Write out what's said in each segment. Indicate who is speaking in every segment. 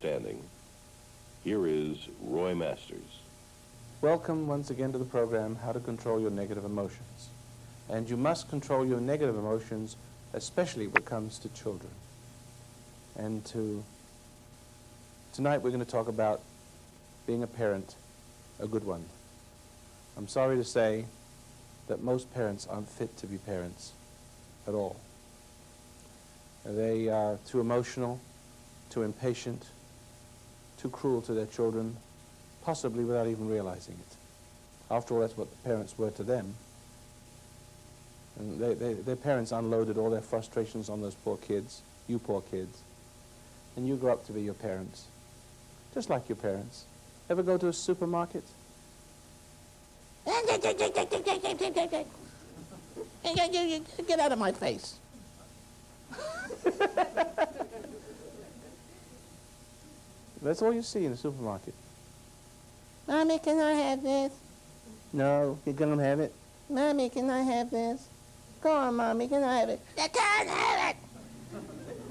Speaker 1: understanding. Here is Roy Masters.
Speaker 2: Welcome once again to the program, How to Control Your Negative Emotions. And you must control your negative emotions, especially when it comes to children. And tonight we're going to talk about being a parent, a good one. I'm sorry to say that most parents aren't fit to be parents at all. They are too emotional, too impatient, too cruel to their children, possibly without even realizing it. After all, that's what the parents were to them. And their parents unloaded all their frustrations on those poor kids, you poor kids. And you grow up to be your parents, just like your parents. Ever go to a supermarket?
Speaker 3: Get out of my face.
Speaker 2: That's all you see in a supermarket.
Speaker 3: Mommy, can I have this?
Speaker 2: No, you can't have it.
Speaker 3: Mommy, can I have this? Go on, Mommy, can I have it? You can't have it!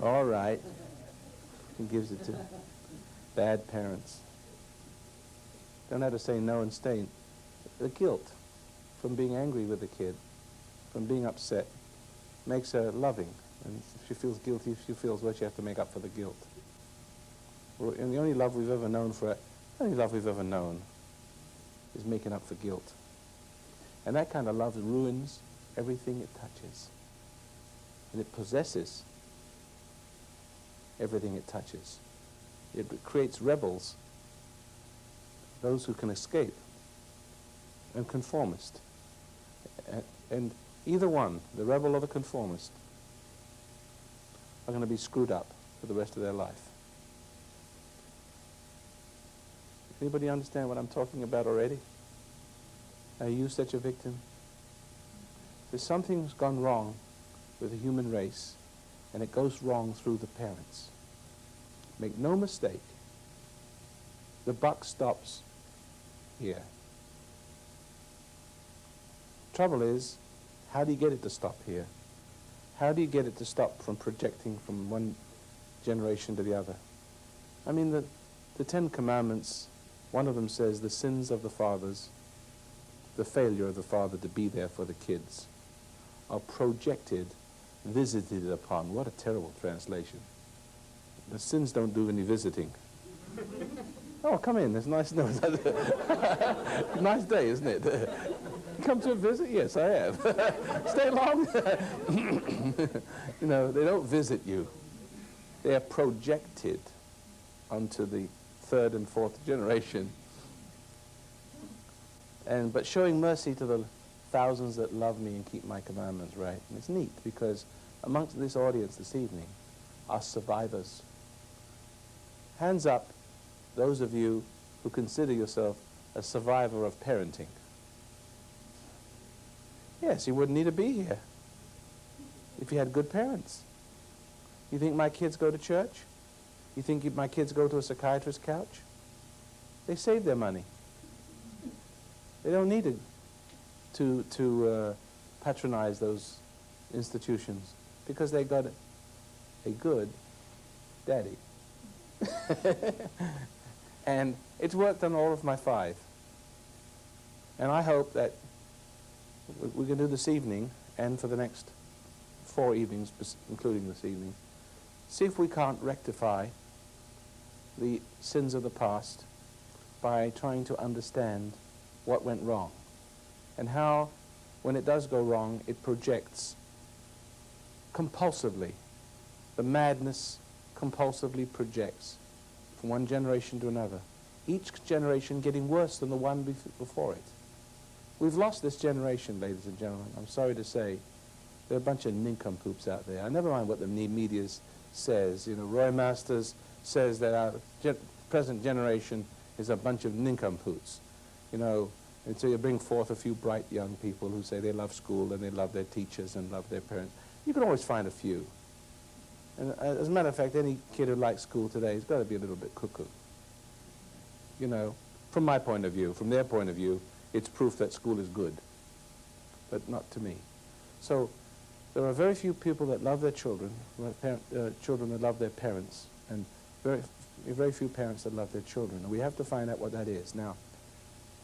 Speaker 2: All right. He gives it to bad parents. Don't have to say no and stay. The guilt from being angry with the kid, from being upset, makes her loving. And if she feels guilty, she feels well, she has to make up for the guilt. And the only love we've ever known is making up for guilt. And that kind of love ruins everything it touches. And it possesses everything it touches. It creates rebels, those who can escape, and conformist. And either one, the rebel or the conformist, are going to be screwed up for the rest of their life. Anybody understand what I'm talking about already? Are you such a victim? There's something's gone wrong with the human race, and it goes wrong through the parents. Make no mistake, the buck stops here. Trouble is, how do you get it to stop here? How do you get it to stop from projecting from one generation to the other? I mean, the Ten Commandments, one of them says the sins of the fathers, the failure of the father to be there for the kids, are projected, visited upon. What a terrible translation. The sins don't do any visiting. Oh, come in. It's nice. No, nice day, isn't it? Come to a visit? Yes, I have. Stay long? You know, they don't visit you. They are projected onto the third and fourth generation. But showing mercy to the thousands that love me and keep my commandments, right? And it's neat because amongst this audience this evening are survivors. Hands up, those of you who consider yourself a survivor of parenting. Yes, you wouldn't need to be here if you had good parents. You think my kids go to church? You think my kids go to a psychiatrist's couch? They save their money. They don't need to patronize those institutions because they got a good daddy. And it's worked on all of my 5. And I hope that we can do this evening and for the next 4 evenings, including this evening, see if we can't rectify the sins of the past by trying to understand what went wrong and how, when it does go wrong, it projects compulsively. The madness compulsively projects from one generation to another, each generation getting worse than the one before it. We've lost this generation, ladies and gentlemen. I'm sorry to say. There are a bunch of nincompoops out there. I never mind what the media says. You know, Roy Masters says that our present generation is a bunch of nincompoops. You know, and so you bring forth a few bright young people who say they love school and they love their teachers and love their parents. You can always find a few. And as a matter of fact, any kid who likes school today has got to be a little bit cuckoo. You know, from my point of view, from their point of view, it's proof that school is good, but not to me. So there are very few people that love their children, children that love their parents, and very very few parents that love their children, and we have to find out what that is. Now,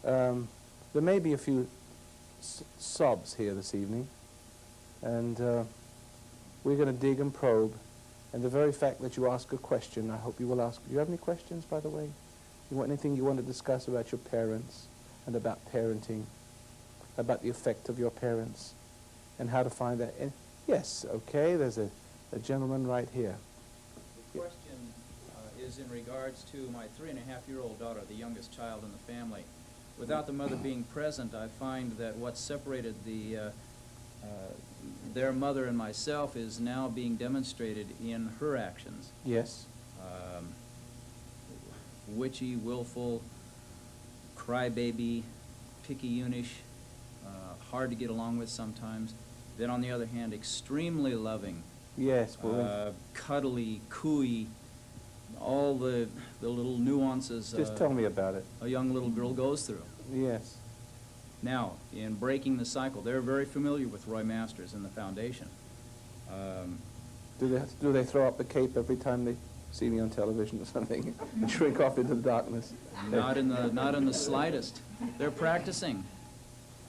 Speaker 2: there may be a few sobs here this evening, and we're going to dig and probe, and the very fact that you ask a question, I hope you will ask. Do you have any questions, by the way? You want anything you want to discuss about your parents and about parenting, about the effect of your parents, and how to find that? And yes, okay, there's a gentleman right here.
Speaker 4: The question is in regards to my 3.5-year-old daughter, the youngest child in the family. Without the mother being present, I find that what separated their mother and myself is now being demonstrated in her actions.
Speaker 2: Yes.
Speaker 4: Witchy, willful, crybaby, picky-unish, hard to get along with sometimes. Then on the other hand, extremely loving,
Speaker 2: Yes. Well,
Speaker 4: cuddly, cooey, all the little nuances
Speaker 2: just tell me about it.
Speaker 4: a young little girl goes through.
Speaker 2: Yes.
Speaker 4: Now, in breaking the cycle, they're very familiar with Roy Masters and the foundation.
Speaker 2: Do they throw up the cape every time they see me on television or something and shrink off into the darkness?
Speaker 4: Not in the slightest. They're practicing.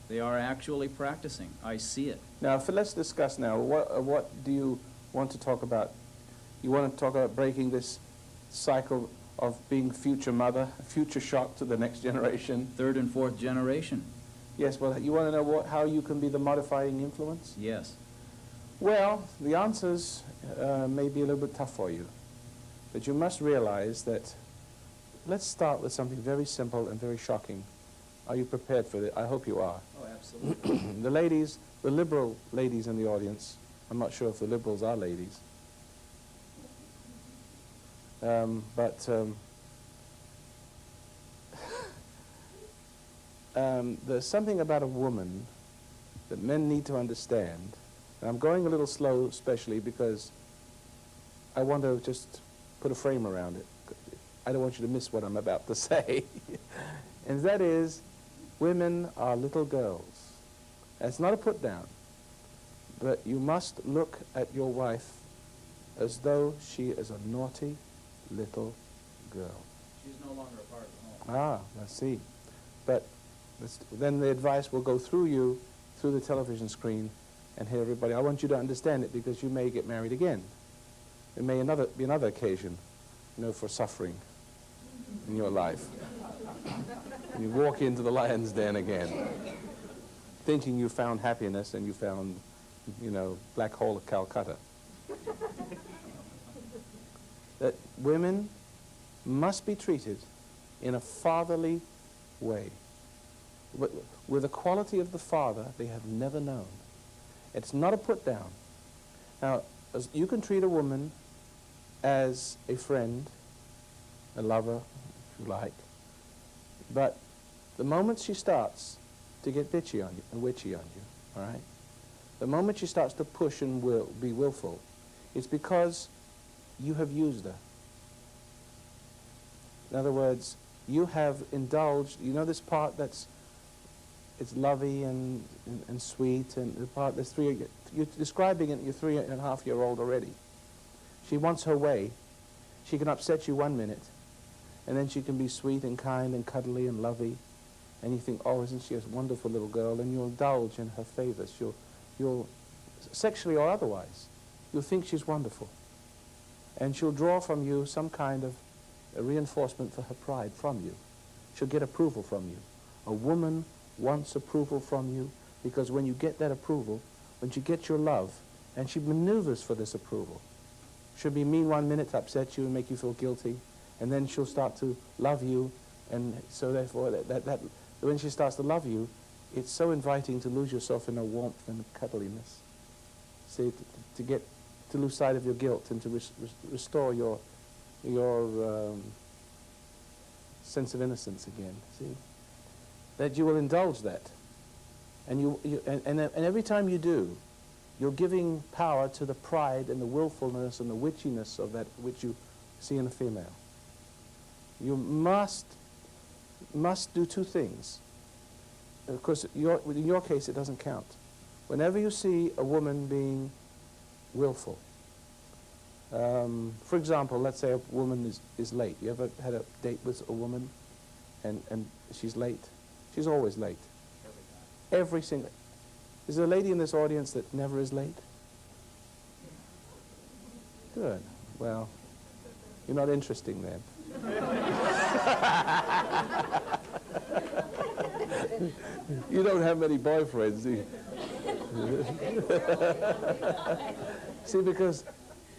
Speaker 4: They are actually practicing. I see it.
Speaker 2: Now, let's discuss now. What do you want to talk about? You want to talk about breaking this cycle of being future mother, future shock to the next generation?
Speaker 4: Third and fourth generation.
Speaker 2: Yes, well, you want to know how you can be the modifying influence?
Speaker 4: Yes.
Speaker 2: Well, the answers may be a little bit tough for you. But you must realize that, let's start with something very simple and very shocking. Are you prepared for it? I hope you are.
Speaker 4: Oh, absolutely.
Speaker 2: The ladies, the liberal ladies in the audience, I'm not sure if the liberals are ladies, there's something about a woman that men need to understand. And I'm going a little slow, especially because I want to just put a frame around it. I don't want you to miss what I'm about to say. And that is, women are little girls. That's not a put down, but you must look at your wife as though she is a naughty little girl.
Speaker 4: She's no longer a part of the home.
Speaker 2: Ah, I see. But then the advice will go through you, through the television screen, and hear everybody. I want you to understand it because you may get married again. It may be another occasion, for suffering in your life. You walk into the lion's den again, thinking you found happiness and you found, Black Hole of Calcutta. That women must be treated in a fatherly way, with a quality of the father they have never known. It's not a put down. Now, you can treat a woman as a friend, a lover, if you like, but the moment she starts to get bitchy on you and witchy on you, all right, the moment she starts to push and be willful, it's because you have used her. In other words, you have indulged, this part it's lovey and sweet, and the part that's you're describing it, you're 3.5-year-old already. She wants her way. She can upset you one minute, and then she can be sweet and kind and cuddly and lovey, and you think, oh, isn't she a wonderful little girl, and you'll indulge in her favors. You'll sexually or otherwise, you'll think she's wonderful, and she'll draw from you some kind of a reinforcement for her pride from you. She'll get approval from you. A woman wants approval from you because when you get that approval, when you get your love, and she maneuvers for this approval, she'll be mean one minute to upset you and make you feel guilty, and then she'll start to love you, and so therefore that when she starts to love you, it's so inviting to lose yourself in her warmth and cuddliness. See, to lose sight of your guilt and to restore your sense of innocence again. See, that you will indulge that, and and every time you do, you're giving power to the pride and the willfulness and the witchiness of that which you see in a female. You must do two things. Of course, in your case, it doesn't count. Whenever you see a woman being willful, For example, let's say a woman is late. You ever had a date with a woman and she's late? She's always late. Every single... Is there a lady in this audience that never is late? Good. Well, you're not interesting then. You don't have many boyfriends, do you? See, because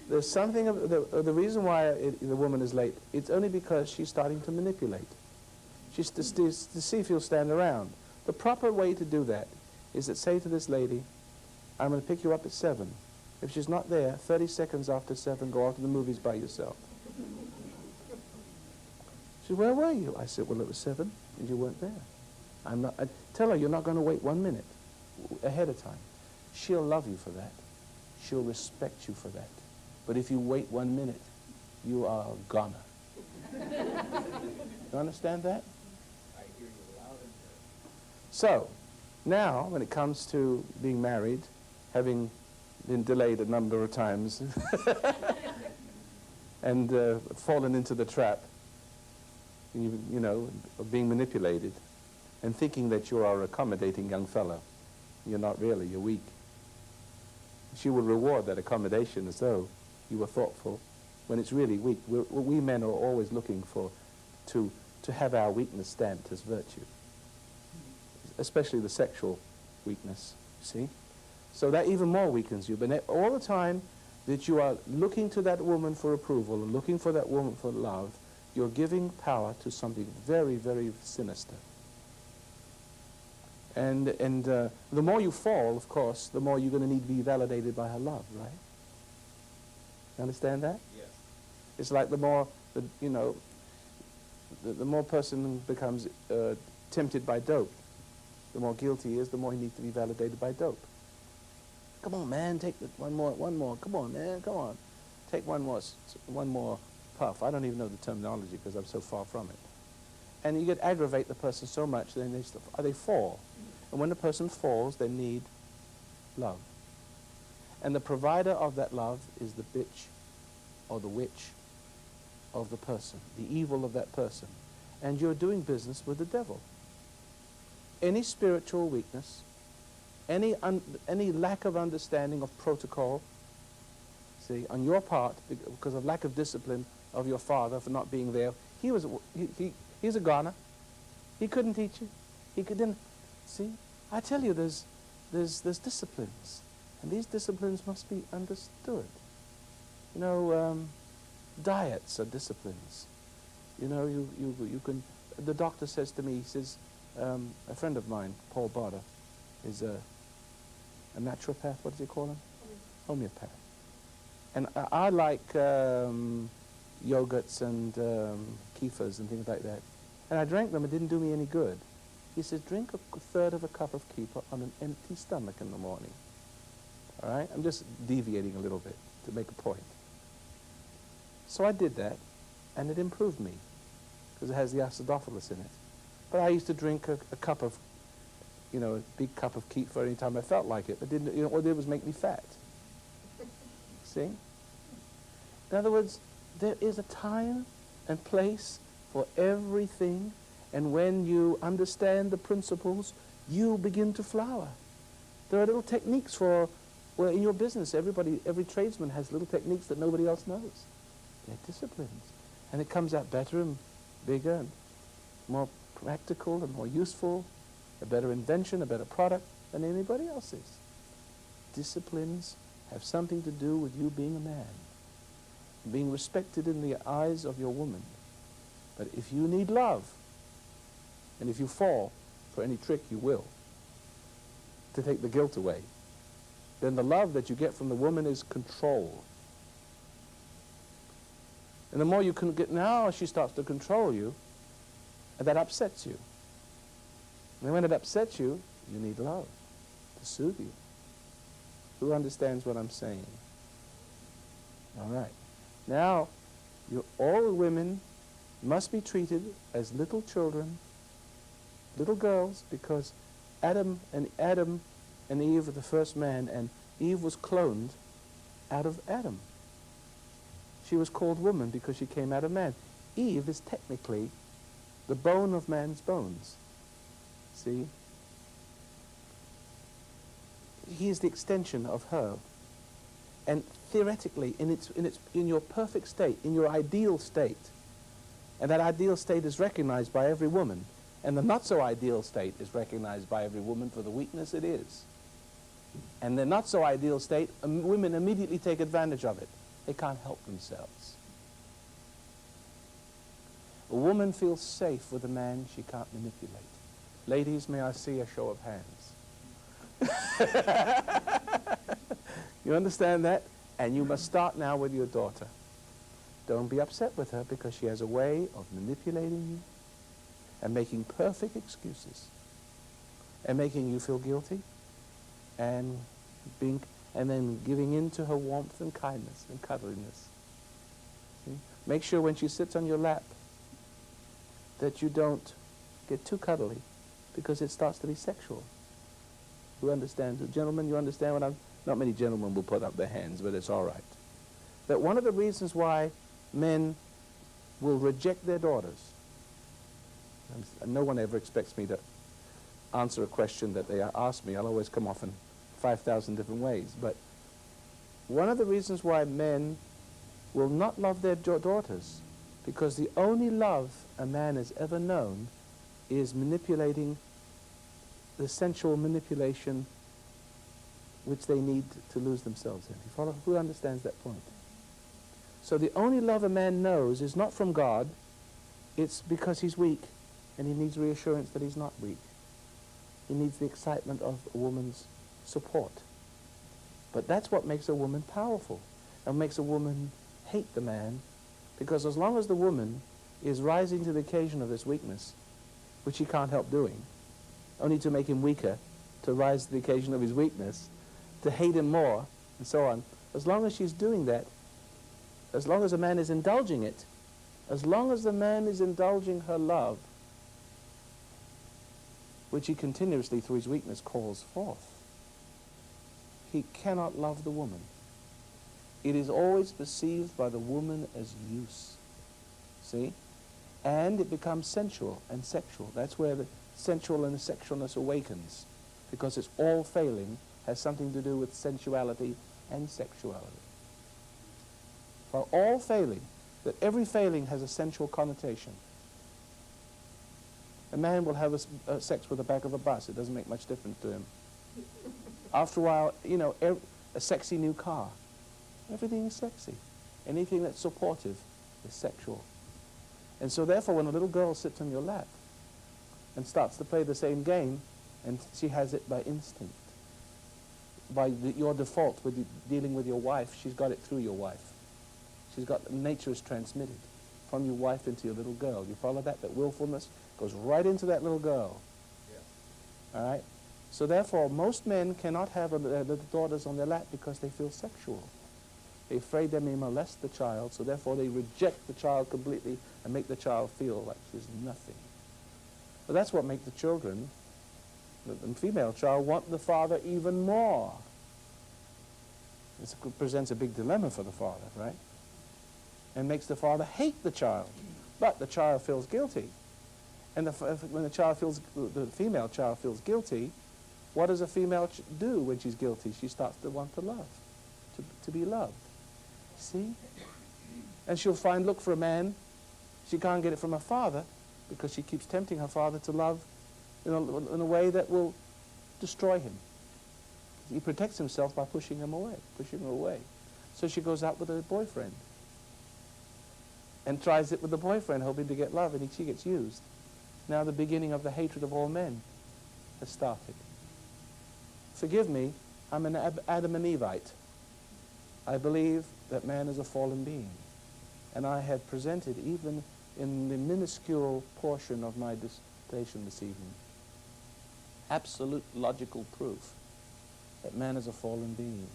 Speaker 2: there's something of the reason why the woman is late, it's only because she's starting to manipulate. She's to see if you'll stand around. The proper way to do that is that say to this lady, I'm going to pick you up at 7. If she's not there, 30 seconds after 7, go out to the movies by yourself. She said, where were you? I said, well, it was 7, and you weren't there. I'm not. Tell her you're not going to wait 1 minute ahead of time. She'll love you for that. She'll respect you for that. But if you wait 1 minute, you are a goner. You understand that?
Speaker 4: I hear you loud and clear.
Speaker 2: So, now, when it comes to being married, having been delayed a number of times and fallen into the trap, you know, of being manipulated and thinking that you are an accommodating young fellow. You're not really, you're weak. She will reward that accommodation as though you were thoughtful when it's really weak. We men are always looking for to have our weakness stamped as virtue, especially the sexual weakness, see? So that even more weakens you. But all the time that you are looking to that woman for approval and looking for that woman for love, you're giving power to something very, very sinister. And the more you fall, of course, the more you're going to need to be validated by her love, right? You understand that?
Speaker 4: Yes.
Speaker 2: It's like the more, you know, the more person becomes tempted by dope, the more guilty he is, the more he needs to be validated by dope. Come on, man, take one more. Come on, man, come on. Take one more puff. I don't even know the terminology because I'm so far from it. And you aggravate the person so much, then they fall. And when the person falls, they need love. And the provider of that love is the bitch or the witch of the person, the evil of that person. And you're doing business with the devil. Any spiritual weakness, any lack of understanding of protocol, see, on your part, because of lack of discipline of your father for not being there, he's a goner. He couldn't teach you. He couldn't. See, I tell you, there's disciplines, and these disciplines must be understood. You know, diets are disciplines. You know, you can. The doctor says to me, he says, a friend of mine, Paul Barter, is a naturopath. What does he call him? Homeopath. And I like yogurts and kefirs and things like that. And I drank them. It didn't do me any good. He says, drink a third of a cup of kefir on an empty stomach in the morning. All right? I'm just deviating a little bit to make a point. So I did that, and it improved me because it has the acidophilus in it. But I used to drink a cup of, you know, a big cup of kefir any time I felt like it. But didn't, you know, what it did was make me fat. See? In other words, there is a time and place for everything, and when you understand the principles, you begin to flower. There are little techniques for, well, in your business, every tradesman has little techniques that nobody else knows. They're disciplines. And it comes out better and bigger and more practical and more useful, a better invention, a better product than anybody else's. Disciplines have something to do with you being a man, being respected in the eyes of your woman. But if you need love, and if you fall for any trick, you will, to take the guilt away, then the love that you get from the woman is control. And the more you can get, now she starts to control you, and that upsets you. And when it upsets you, you need love to soothe you. Who understands what I'm saying? All right. Now, all the women must be treated as little children, little girls, because Adam and Eve were the first man, and Eve was cloned out of Adam. She was called woman because she came out of man. Eve is technically the bone of man's bones. See? He is the extension of her. And theoretically, in your perfect state, in your ideal state, and that ideal state is recognized by every woman, and the not-so-ideal state is recognized by every woman for the weakness it is. And the not-so-ideal state, women immediately take advantage of it. They can't help themselves. A woman feels safe with a man she can't manipulate. Ladies, may I see a show of hands? You understand that? And you must start now with your daughter. Don't be upset with her because she has a way of manipulating you and making perfect excuses and making you feel guilty and then giving in to her warmth and kindness and cuddliness. See? Make sure when she sits on your lap that you don't get too cuddly because it starts to be sexual. You understand? Gentlemen, you understand what I'm... Not many gentlemen will put up their hands, but it's all right. That one of the reasons why men will reject their daughters, and no one ever expects me to answer a question that they ask me. I'll always come off in 5,000 different ways. But one of the reasons why men will not love their daughters, because the only love a man has ever known is manipulating, the sensual manipulation which they need to lose themselves in. You follow? Who understands that point? So the only love a man knows is not from God. It's because he's weak, and he needs reassurance that he's not weak. He needs the excitement of a woman's support. But that's what makes a woman powerful, and makes a woman hate the man, because as long as the woman is rising to the occasion of this weakness, which he can't help doing, only to make him weaker, to rise to the occasion of his weakness, to hate him more, and so on. As long as she's doing that, as long as a man is indulging it, as long as the man is indulging her love, which he continuously through his weakness calls forth, he cannot love the woman. It is always perceived by the woman as use. See? And it becomes sensual and sexual. That's where the sensual and the sexualness awakens, because it's all failing has something to do with sensuality and sexuality. For all failing, that every failing has a sensual connotation. A man will have sex with the back of a bus. It doesn't make much difference to him. After a while, you know, a sexy new car. Everything is sexy. Anything that's supportive is sexual. And so therefore, when a little girl sits on your lap and starts to play the same game, and she has it by instinct, by your default with dealing with your wife, she's got it through your wife. She's got, nature is transmitted from your wife into your little girl. You follow that? That willfulness goes right into that little girl. Yeah. All right? So therefore, most men cannot have their little daughters on their lap because they feel sexual. They're afraid they may molest the child, so therefore they reject the child completely and make the child feel like she's nothing. But that's what makes the children, the female child, want the father even more. This presents a big dilemma for the father, right? And makes the father hate the child. But the child feels guilty. And when the female child feels guilty, what does a female do when she's guilty? She starts to want to love, to be loved. See? And she'll look for a man. She can't get it from her father because she keeps tempting her father to love in a way that will destroy him. He protects himself by pushing her away. So she goes out with her boyfriend and tries it with the boyfriend, hoping to get love, and she gets used. Now the beginning of the hatred of all men has started. Forgive me, I'm an Adam and Evite. I believe that man is a fallen being. And I have presented, even in the minuscule portion of my dissertation this evening, absolute logical proof that man is a fallen being.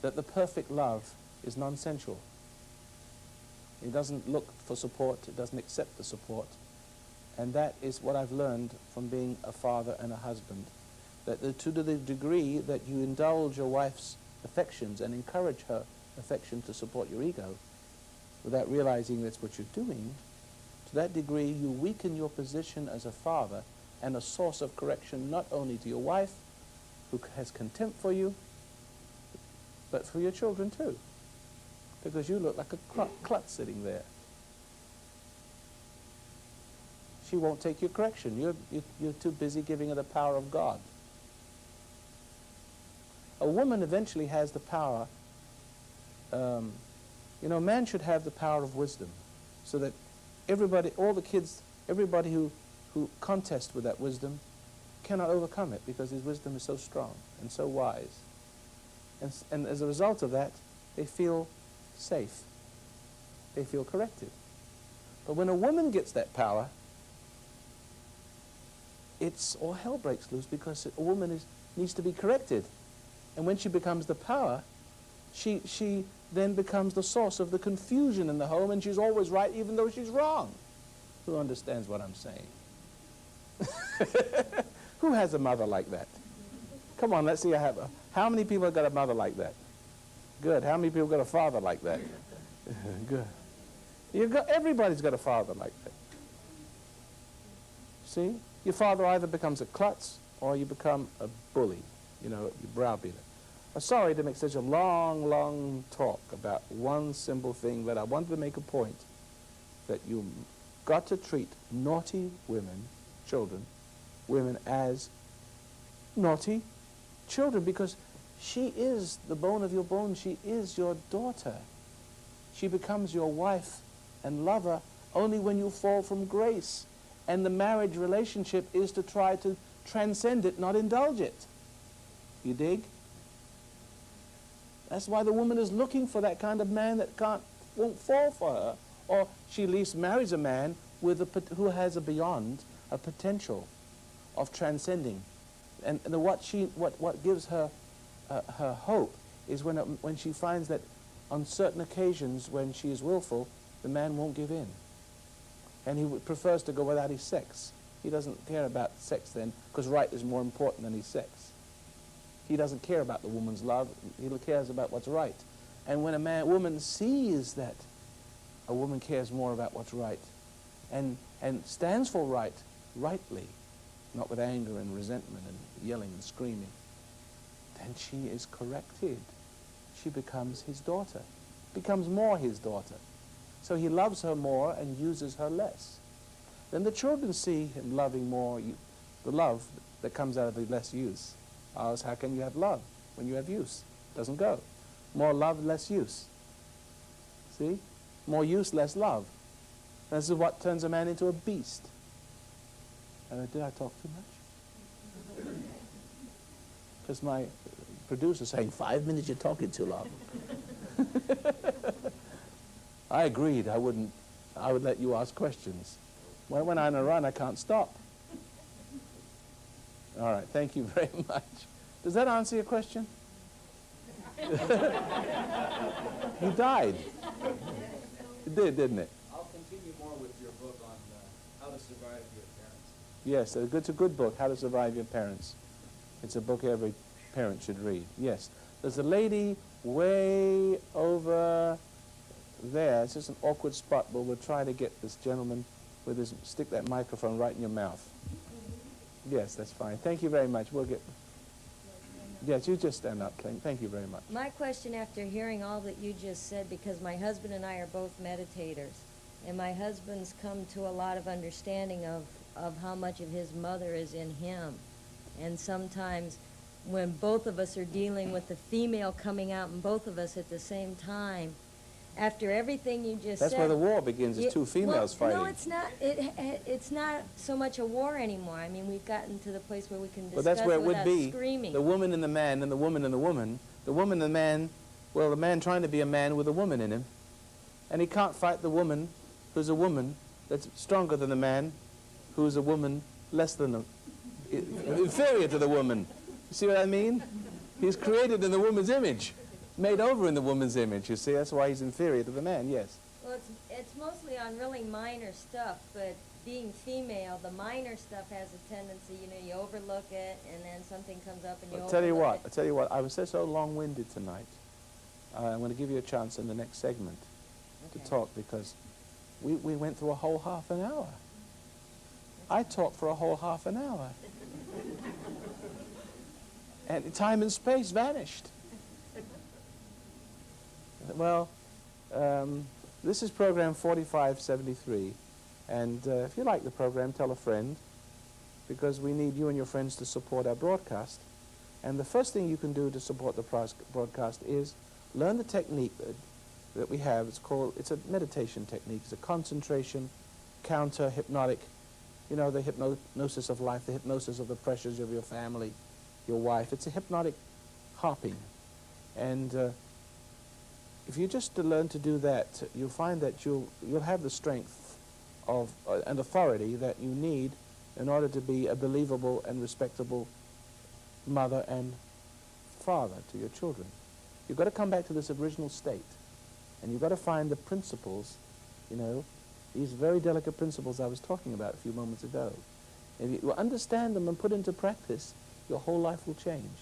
Speaker 2: That the perfect love is non-sensual. It doesn't look for support, it doesn't accept the support. And that is what I've learned from being a father and a husband. That to the degree that you indulge your wife's affections and encourage her affection to support your ego, without realizing that's what you're doing, to that degree you weaken your position as a father and a source of correction not only to your wife, who has contempt for you, but for your children too. Because you look like a klutz sitting there. She won't take your correction. You're too busy giving her the power of God. A woman eventually has the power. You know, man should have the power of wisdom, so that everybody, all the kids, everybody who contest with that wisdom cannot overcome it, because his wisdom is so strong and so wise. And as a result of that, they feel safe. They feel corrected. But when a woman gets that power, it's all hell breaks loose, because a woman needs to be corrected. And when she becomes the power, she then becomes the source of the confusion in the home, and she's always right even though she's wrong. Who understands what I'm saying? Who has a mother like that? Come on, let's see. How many people have got a mother like that? Good. How many people got a father like that? Good. Everybody's got a father like that. See? Your father either becomes a klutz or you become a bully, you know, you browbeater. I'm sorry to make such a long, long talk about one simple thing, but I wanted to make a point that you got to treat naughty women, children, women as naughty children, because she is the bone of your bone. She is your daughter. She becomes your wife and lover only when you fall from grace. And the marriage relationship is to try to transcend it, not indulge it. You dig? That's why the woman is looking for that kind of man that won't fall for her. Or she at least marries a man who has a potential of transcending. And what gives her her hope is when she finds that on certain occasions when she is willful, the man won't give in. And he prefers to go without his sex. He doesn't care about sex then, because right is more important than his sex. He doesn't care about the woman's love. He cares about what's right. And when a woman sees that a woman cares more about what's right and stands for rightly, not with anger and resentment and yelling and screaming, then she is corrected. She becomes his daughter, becomes more his daughter. So he loves her more and uses her less. Then the children see him loving more, the love that comes out of the less use. Ours, how can you have love when you have use? Doesn't go. More love, less use. See? More use, less love. This is what turns a man into a beast. Did I talk too much? Because my producer's saying, 5 minutes, you're talking too long. I agreed. I would let you ask questions. When I'm on a run, I can't stop. All right, thank you very much. Does that answer your question? You died. It did, didn't it?
Speaker 4: I'll continue more with your book on how to survive your parents.
Speaker 2: Yes, it's a good book, How to Survive Your Parents. It's a book every parent should read. Yes. There's a lady way over there. It's just an awkward spot, but we'll try to get this gentleman with his, stick that microphone right in your mouth. Yes, that's fine. Thank you very much. We'll get... Yes, you just stand up, Clint. Thank you very much.
Speaker 5: My question, after hearing all that you just said, because my husband and I are both meditators, and my husband's come to a lot of understanding of how much of his mother is in him. And sometimes when both of us are dealing with the female coming out in both of us at the same time, after everything you just said...
Speaker 2: That's where the war begins, is two females fighting.
Speaker 5: No, it's not. It's not so much a war anymore. I mean, we've gotten to the place where we can discuss
Speaker 2: Well, that's where it would
Speaker 5: without
Speaker 2: be.
Speaker 5: screaming.
Speaker 2: The woman and the man, and the woman and the woman. The woman and the man, well, the man trying to be a man with a woman in him. And he can't fight the woman who's a woman that's stronger than the man who's a woman less than the... inferior to the woman. You see what I mean? He's created in the woman's image. Made over in the woman's image, you see. That's why he's inferior to the man, yes.
Speaker 5: Well, it's mostly on really minor stuff, but being female, the minor stuff has a tendency, you know, you overlook it, and then something comes up and you overlook it.
Speaker 2: I'll tell you what, I was so long-winded tonight. I'm going to give you a chance in the next segment to
Speaker 5: Okay.
Speaker 2: talk because we went through a whole half an hour. I talked for a whole half an hour. And time and space vanished. Well, this is program 4573. And if you like the program, tell a friend, because we need you and your friends to support our broadcast. And the first thing you can do to support the broadcast is learn the technique that we have. It's a meditation technique. It's a concentration, counter, hypnotic, you know, the hypnosis of life, the hypnosis of the pressures of your family, your wife. It's a hypnotic hopping. And if you just learn to do that, you'll find that you'll have the strength of and authority that you need in order to be a believable and respectable mother and father to your children. You've got to come back to this original state, and you've got to find the principles, you know, these very delicate principles I was talking about a few moments ago. If you understand them and put into practice, your whole life will change.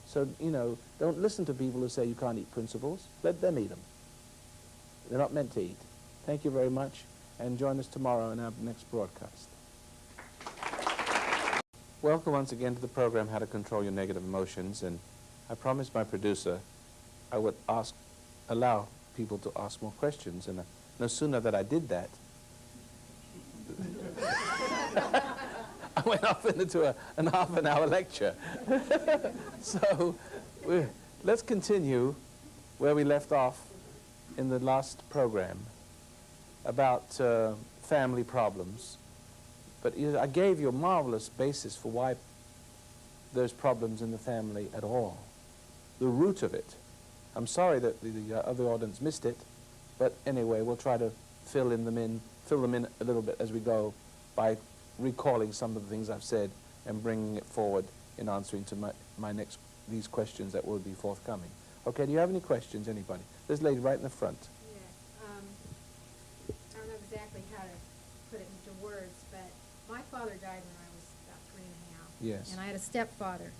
Speaker 2: So, you know, don't listen to people who say you can't eat principles. Let them eat them. They're not meant to eat. Thank you very much, and join us tomorrow in our next broadcast. Welcome once again to the program, How to Control Your Negative Emotions, and I promised my producer I would allow people to ask more questions, and no sooner that I did that, I went off into an half-an-hour lecture. So let's continue where we left off in the last program about family problems. But I gave you a marvelous basis for why there's problems in the family at all. The root of it. I'm sorry that the other audience missed it, but anyway, we'll try to fill them in a little bit as we go by recalling some of the things I've said and bringing it forward in answering to these questions that will be forthcoming. Okay, do you have any questions, anybody? This lady right in the front.
Speaker 6: Yes. I don't know exactly how to put it into words, but my father died when I was about 3 1/2.
Speaker 2: Yes.
Speaker 6: And I had a stepfather.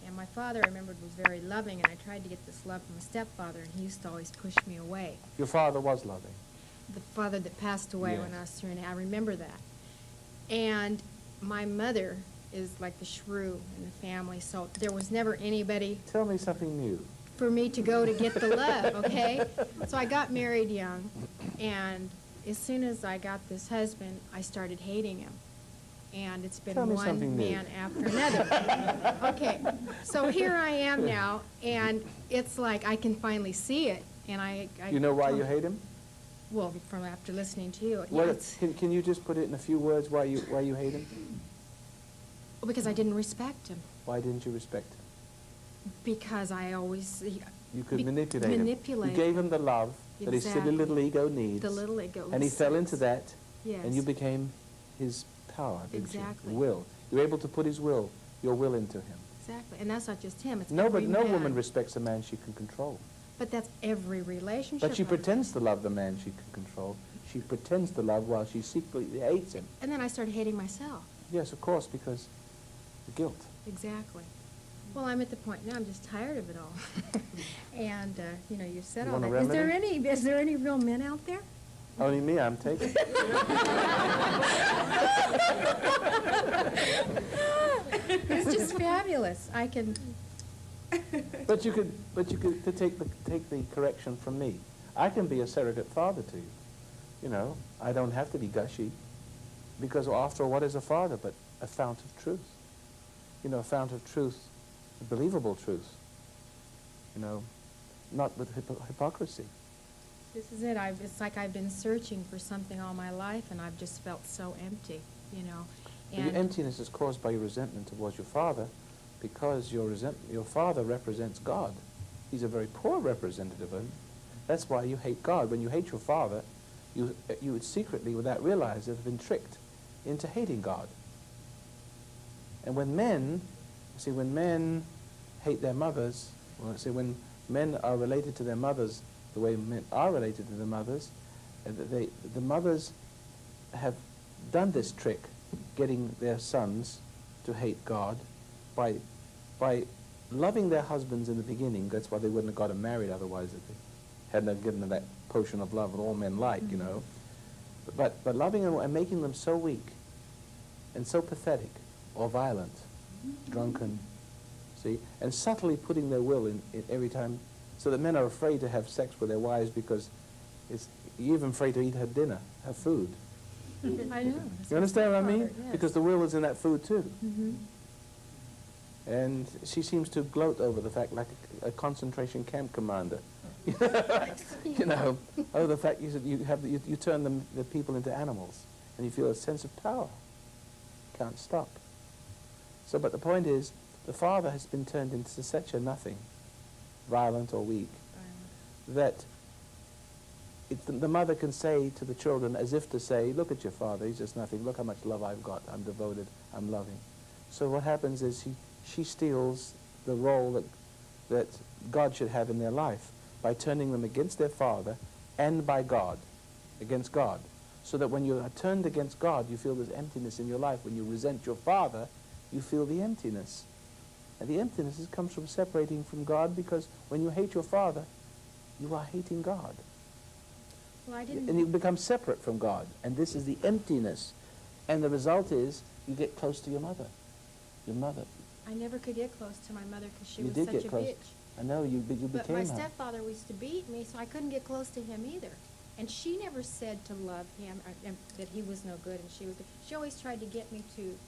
Speaker 6: And my father, I remembered, was very loving, and I tried to get this love from a stepfather, and he used to always push me away.
Speaker 2: Your father was loving.
Speaker 6: The father that passed away when
Speaker 2: Yes.
Speaker 6: I was 3 1/2, I remember that. And my mother is like the shrew in the family, so there was never anybody
Speaker 2: Tell me something new.
Speaker 6: for me to go to get the love, okay? So I got married young, and as soon as I got this husband, I started hating him. And it's been
Speaker 2: Tell me
Speaker 6: one
Speaker 2: something new.
Speaker 6: man after another. Okay, so here I am now, and it's like I can finally see it, and I
Speaker 2: You know why you hate him?
Speaker 6: Well, from after listening to you,
Speaker 2: What,
Speaker 6: yes.
Speaker 2: can you just put it in a few words why you hate him?
Speaker 6: Because I didn't respect him.
Speaker 2: Why didn't you respect him?
Speaker 6: Because I always...
Speaker 2: You could
Speaker 6: Be-
Speaker 2: manipulate him.
Speaker 6: manipulate.
Speaker 2: You gave him the love that his silly
Speaker 6: Exactly.
Speaker 2: little ego needs.
Speaker 6: The little ego.
Speaker 2: And he fell into that,
Speaker 6: Yes.
Speaker 2: and you became his power, didn't
Speaker 6: Exactly.
Speaker 2: you? Will. You were able to put your will into him.
Speaker 6: Exactly, and that's not just him, it's
Speaker 2: No, but
Speaker 6: every
Speaker 2: no
Speaker 6: man.
Speaker 2: woman respects a man she can control.
Speaker 6: But that's every relationship.
Speaker 2: But she
Speaker 6: like
Speaker 2: pretends
Speaker 6: that.
Speaker 2: to love the man she can control. She pretends to love while she secretly hates him.
Speaker 6: And then I started hating myself.
Speaker 2: Yes, of course, because the guilt.
Speaker 6: Exactly. Well, I'm at the point now, I'm just tired of it all. And, you know, you've said
Speaker 2: You
Speaker 6: all
Speaker 2: want a
Speaker 6: that.
Speaker 2: remedy?
Speaker 6: Is there any real men out there?
Speaker 2: Only me, I'm taking.
Speaker 6: It's just fabulous. I can,
Speaker 2: But you could to take the correction from me. I can be a surrogate father to you. You know, I don't have to be gushy, because after all, what is a father but a fount of truth? You know, a fount of truth, a believable truth. You know, not with hypocrisy.
Speaker 6: this is it. It's like I've been searching for something all my life, and I've just felt so empty, you know.
Speaker 2: But your emptiness is caused by your resentment towards your father, because your father represents God. He's a very poor representative of him. That's why you hate God. When you hate your father, you would secretly, without realizing, have been tricked into hating God. And when men hate their mothers, when men are related to their mothers the way men are related to their mothers, the mothers have done this trick, getting their sons to hate God by loving their husbands in the beginning. That's why they wouldn't have got them married otherwise, if they hadn't given them that potion of love that all men like, you know. But loving them and making them so weak and so pathetic or violent, drunken, see, and subtly putting their will in every time, so that men are afraid to have sex with their wives because you're even afraid to eat her dinner, her food.
Speaker 6: I know.
Speaker 2: You understand what I mean?
Speaker 6: Yes.
Speaker 2: Because the will is in that food too.
Speaker 6: Mhm.
Speaker 2: And she seems to gloat over the fact, like a concentration camp commander. You know, oh, the fact you turn the people into animals, and you feel a sense of power. Can't stop. So, but the point is, the father has been turned into such a nothing, violent or weak, that the mother can say to the children, as if to say, look at your father, he's just nothing, look how much love I've got, I'm devoted, I'm loving. So what happens is she steals the role that God should have in their life by turning them against their father and by God, against God. So that when you are turned against God, you feel this emptiness in your life. When you resent your father, you feel the emptiness. And the emptiness comes from separating from God, because when you hate your father, you are hating God.
Speaker 6: Well, I didn't.
Speaker 2: And you become separate from God. And this is the emptiness. And the result is you get close to your mother. Your mother.
Speaker 6: I never could get close to my mother because she
Speaker 2: You
Speaker 6: was
Speaker 2: did
Speaker 6: such
Speaker 2: get
Speaker 6: a
Speaker 2: close.
Speaker 6: bitch.
Speaker 2: I know, you
Speaker 6: But
Speaker 2: became
Speaker 6: my
Speaker 2: her.
Speaker 6: stepfather used to beat me, so I couldn't get close to him either. And she never said to love him, and that he was no good and she was good. She always tried to get me to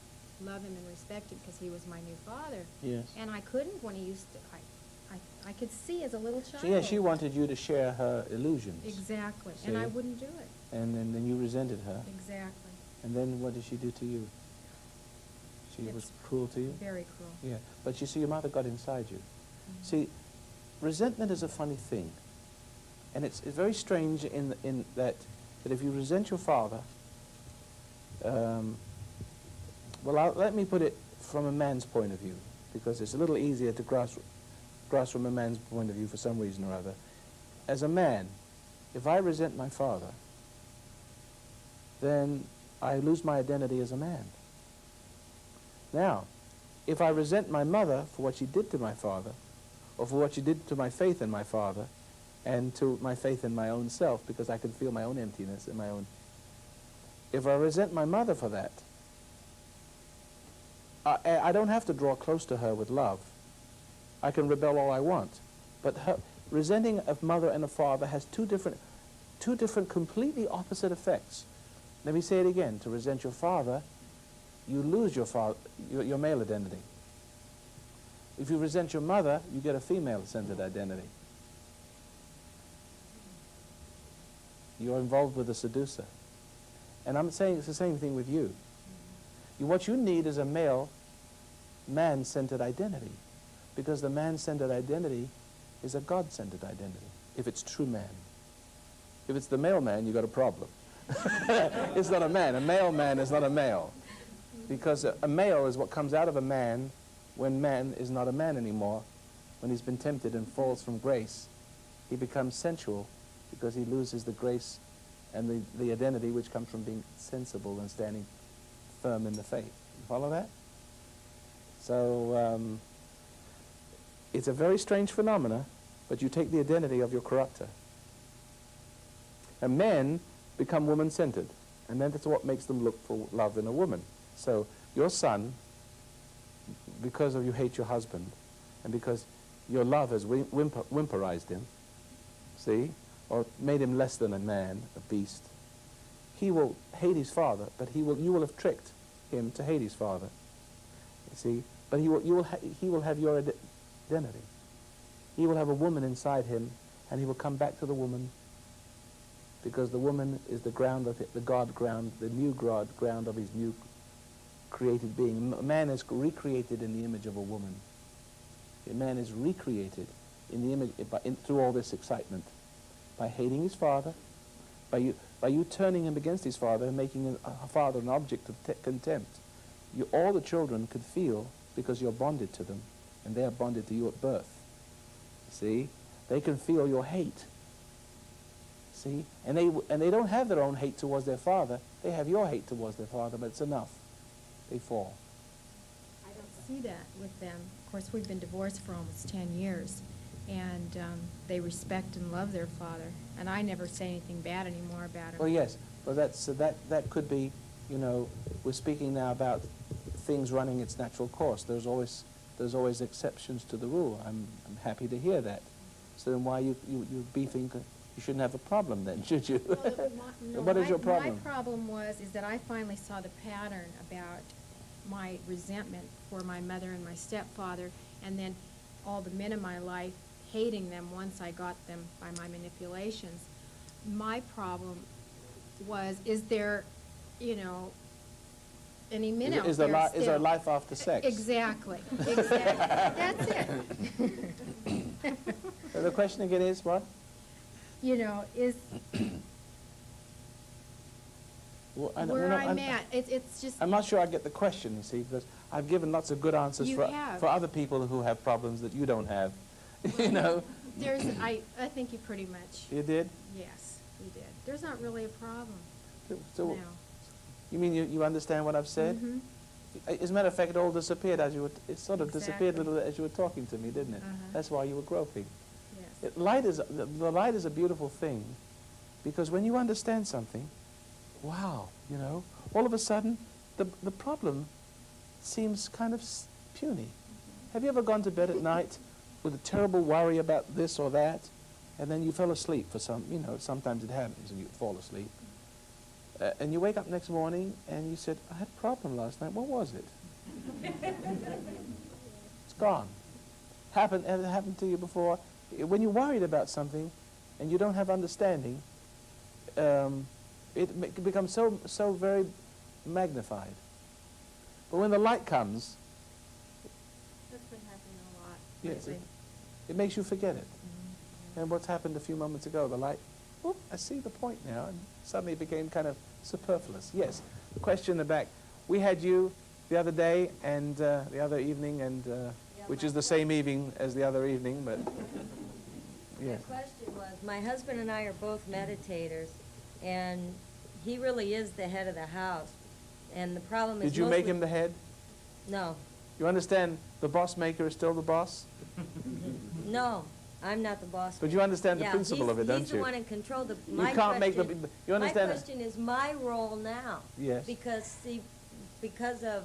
Speaker 6: love him and respect him because he was my new father.
Speaker 2: Yes.
Speaker 6: And I couldn't when he used to. I could see as a little child.
Speaker 2: So, yeah, she wanted you to share her illusions.
Speaker 6: Exactly. And I
Speaker 2: See?
Speaker 6: wouldn't do it.
Speaker 2: And then you resented her.
Speaker 6: Exactly.
Speaker 2: And then what did she do to you? She was
Speaker 6: It's
Speaker 2: cruel to you?
Speaker 6: Very cruel.
Speaker 2: Yeah. But you see, your mother got inside you. See, resentment is a funny thing. And it's very strange in that if you resent your father, let me put it from a man's point of view, because it's a little easier to grasp from a man's point of view for some reason or other. As a man, if I resent my father, then I lose my identity as a man. Now, if I resent my mother for what she did to my father, or for what she did to my faith in my father, and to my faith in my own self, because I can feel my own emptiness in my own... If I resent my mother for that, I don't have to draw close to her with love. I can rebel all I want. But resenting a mother and a father has two different completely opposite effects. Let me say it again. To resent your father, you lose your male identity. If you resent your mother, you get a female-centered identity. You're involved with a seducer. And I'm saying it's the same thing with you. What you need is a male, man-centered identity. Because the man-centered identity is a God-centered identity, if it's true man. If it's the male man, you've got a problem. It's not a man. A male man is not a male. Because a male is what comes out of a man when man is not a man anymore. When he's been tempted and falls from grace, he becomes sensual because he loses the grace and the identity which comes from being sensible and standing firm in the faith. You follow that? So it's a very strange phenomena, but you take the identity of your corrupter. And men become woman-centered, and then that's what makes them look for love in a woman. So your son, because of you hate your husband, and because your love has whimperized him, see, or made him less than a man, a beast, he will hate his father, but you will have tricked him to hate his father. You see, but he will have your identity. He will have a woman inside him, and he will come back to the woman, because the woman is the ground of the God ground, the new God ground of his new created being. Man is recreated in the image of a woman. A man is recreated in the image through all this excitement, by hating his father, by you turning him against his father and making a father an object of contempt. All the children could feel, because you're bonded to them, and they are bonded to you at birth. See, they can feel your hate. See, and they don't have their own hate towards their father. They have your hate towards their father, but it's enough. They fall.
Speaker 6: I don't see that with them. Of course, we've been divorced for almost 10 years. and they respect and love their father. And I never say anything bad anymore about him.
Speaker 2: Well, yes, well, that could be, you know, we're speaking now about things running its natural course. There's always exceptions to the rule. I'm happy to hear that. So then why you beefing? You shouldn't have a problem then, should you?
Speaker 6: Well,
Speaker 2: What is your problem?
Speaker 6: My problem is that I finally saw the pattern about my resentment for my mother and my stepfather, and then all the men in my life hating them once I got them by my manipulations. My problem is there, you know, any men out
Speaker 2: Is
Speaker 6: there
Speaker 2: there
Speaker 6: still-
Speaker 2: life after sex?
Speaker 6: Exactly, that's it.
Speaker 2: So the question again is what?
Speaker 6: You know, is
Speaker 2: Well,
Speaker 6: where I'm at, it's just,
Speaker 2: I'm not sure I get the question, you see, because I've given lots of good answers
Speaker 6: You have.
Speaker 2: for other people who have problems that you don't have. You know?
Speaker 6: I think you pretty much,
Speaker 2: You did?
Speaker 6: yes, you did. There's not really a problem
Speaker 2: So,
Speaker 6: now.
Speaker 2: you mean you understand what I've said?
Speaker 6: Mhm.
Speaker 2: As a matter of fact, it all disappeared as you were, it sort of disappeared a
Speaker 6: Exactly.
Speaker 2: little as you were talking to me, didn't it?
Speaker 6: Uh-huh.
Speaker 2: That's why you were groping.
Speaker 6: Yes.
Speaker 2: The light is a beautiful thing, because when you understand something, wow, you know, all of a sudden, the problem seems kind of puny. Have you ever gone to bed at night with a terrible worry about this or that, and then you fell asleep for sometimes it happens and you fall asleep. And you wake up next morning and you said, I had a problem last night. What was it? It's gone. Has it happened to you before? When you're worried about something and you don't have understanding, it becomes so very magnified. But when the light comes,
Speaker 6: That's been happening a lot
Speaker 2: yes,
Speaker 6: lately.
Speaker 2: it makes you forget it. And what's happened a few moments ago, the light, whoop, I see the point now, and suddenly it became kind of superfluous. Yes, question in the back. We had you the other day and the other evening, and which is the same evening as the other evening, but yes.
Speaker 5: The question was, my husband and I are both meditators, and he really is the head of the house. And the problem is
Speaker 2: Did you make
Speaker 5: mostly-
Speaker 2: him the head?
Speaker 5: No,
Speaker 2: You understand the boss maker is still the boss?
Speaker 5: no, I'm not the boss.
Speaker 2: But you understand the
Speaker 5: Yeah,
Speaker 2: principle of it, don't
Speaker 5: He's the
Speaker 2: you?
Speaker 5: one in control.
Speaker 2: You can't make the... You understand
Speaker 5: My
Speaker 2: that?
Speaker 5: question is my role now.
Speaker 2: Yes.
Speaker 5: Because, see, because of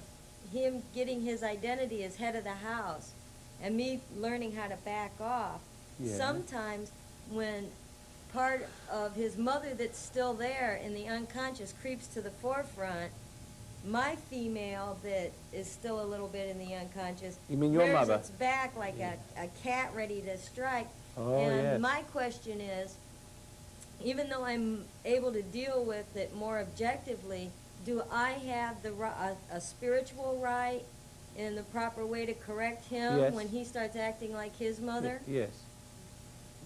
Speaker 5: him getting his identity as head of the house, and me learning how to back off,
Speaker 2: Yeah.
Speaker 5: sometimes when part of his mother that's still there in the unconscious creeps to the forefront, my female that is still a little bit in the unconscious
Speaker 2: You mean your
Speaker 5: rears
Speaker 2: mother?
Speaker 5: its back like a cat ready to strike.
Speaker 2: Oh,
Speaker 5: And
Speaker 2: yes.
Speaker 5: my question is, even though I'm able to deal with it more objectively, do I have a spiritual right in the proper way to correct him
Speaker 2: Yes.
Speaker 5: when he starts acting like his mother?
Speaker 2: Yes.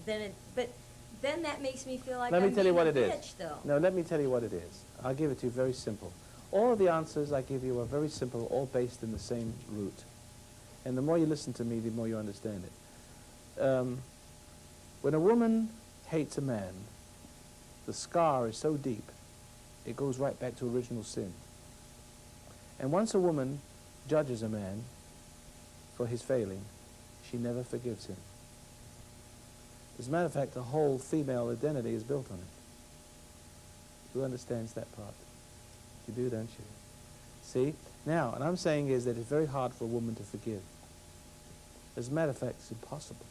Speaker 5: But then that makes me feel like
Speaker 2: Let me
Speaker 5: I'm
Speaker 2: tell you
Speaker 5: being
Speaker 2: what
Speaker 5: a
Speaker 2: it is.
Speaker 5: bitch, though.
Speaker 2: No, let me tell you what it is. I'll give it to you very simple. All of the answers I give you are very simple, all based in the same root. And the more you listen to me, the more you understand it. When a woman hates a man, the scar is so deep, it goes right back to original sin. And once a woman judges a man for his failing, she never forgives him. As a matter of fact, the whole female identity is built on it. Who understands that part? You do, don't you? See? Now, what I'm saying is that it's very hard for a woman to forgive. As a matter of fact, it's impossible.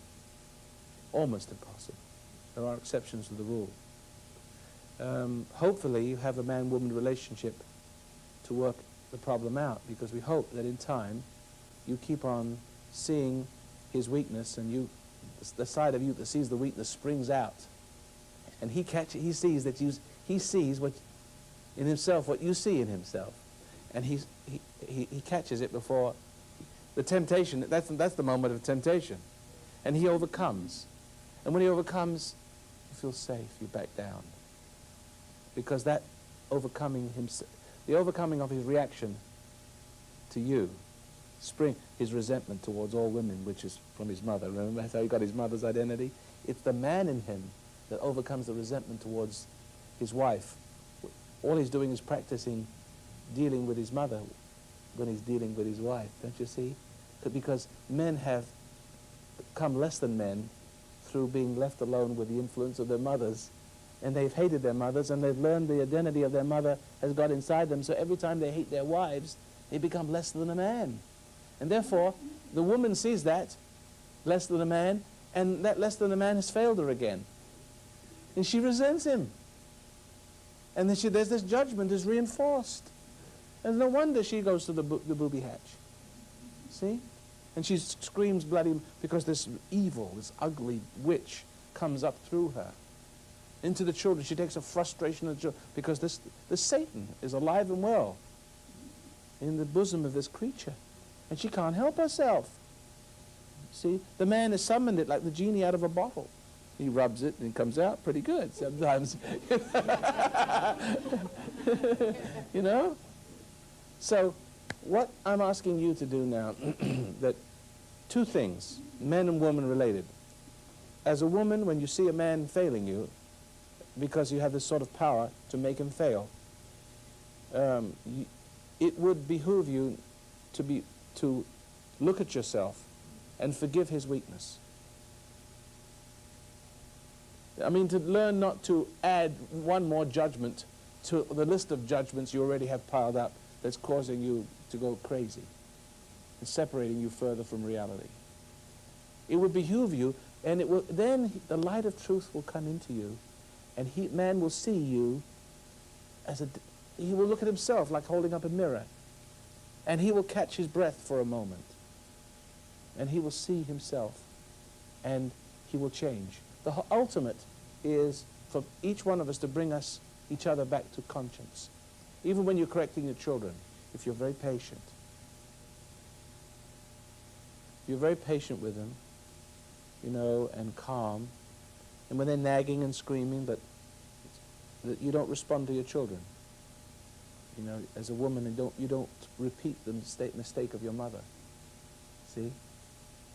Speaker 2: Almost impossible. There are exceptions to the rule. Hopefully, you have a man-woman relationship to work the problem out, because we hope that in time, you keep on seeing his weakness, and the side of you that sees the weakness springs out. And he sees that he sees what in himself what you see in himself, and he catches it before the temptation. That's the moment of temptation, and he overcomes. And when he overcomes, you feel safe. You back down, because that overcoming the overcoming of his reaction to you, his resentment towards all women, which is from his mother. Remember, that's how he got his mother's identity. It's the man in him that overcomes the resentment towards his wife. All he's doing is practicing dealing with his mother when he's dealing with his wife, don't you see? Because men have become less than men through being left alone with the influence of their mothers, and they've hated their mothers, and they've learned the identity of their mother has got inside them, so every time they hate their wives, they become less than a man. And therefore, the woman sees that, less than a man, and that less than a man has failed her again. And she resents him. And then there's this judgment is reinforced. And no wonder she goes to the booby hatch. See? And she screams bloody because this evil, this ugly witch comes up through her. Into the children, she takes a frustration of joy because this Satan is alive and well in the bosom of this creature. And she can't help herself. See? The man has summoned it like the genie out of a bottle. He rubs it and it comes out pretty good sometimes. You know? So what I'm asking you to do now, that two things, men and women related. As a woman, when you see a man failing you, because you have this sort of power to make him fail, it would behoove you to look at yourself and forgive his weakness. I mean, to learn not to add one more judgment to the list of judgments you already have piled up that's causing you to go crazy and separating you further from reality. It would behoove you, and it will, then the light of truth will come into you, and man will see you as he will look at himself like holding up a mirror, and he will catch his breath for a moment, and he will see himself, and he will change. The ultimate is for each one of us to bring each other back to conscience. Even when you're correcting your children, if you're very patient. You're very patient with them, you know, and calm. And when they're nagging and screaming, that you don't respond to your children. You know, as a woman, you don't repeat the mistake of your mother. See?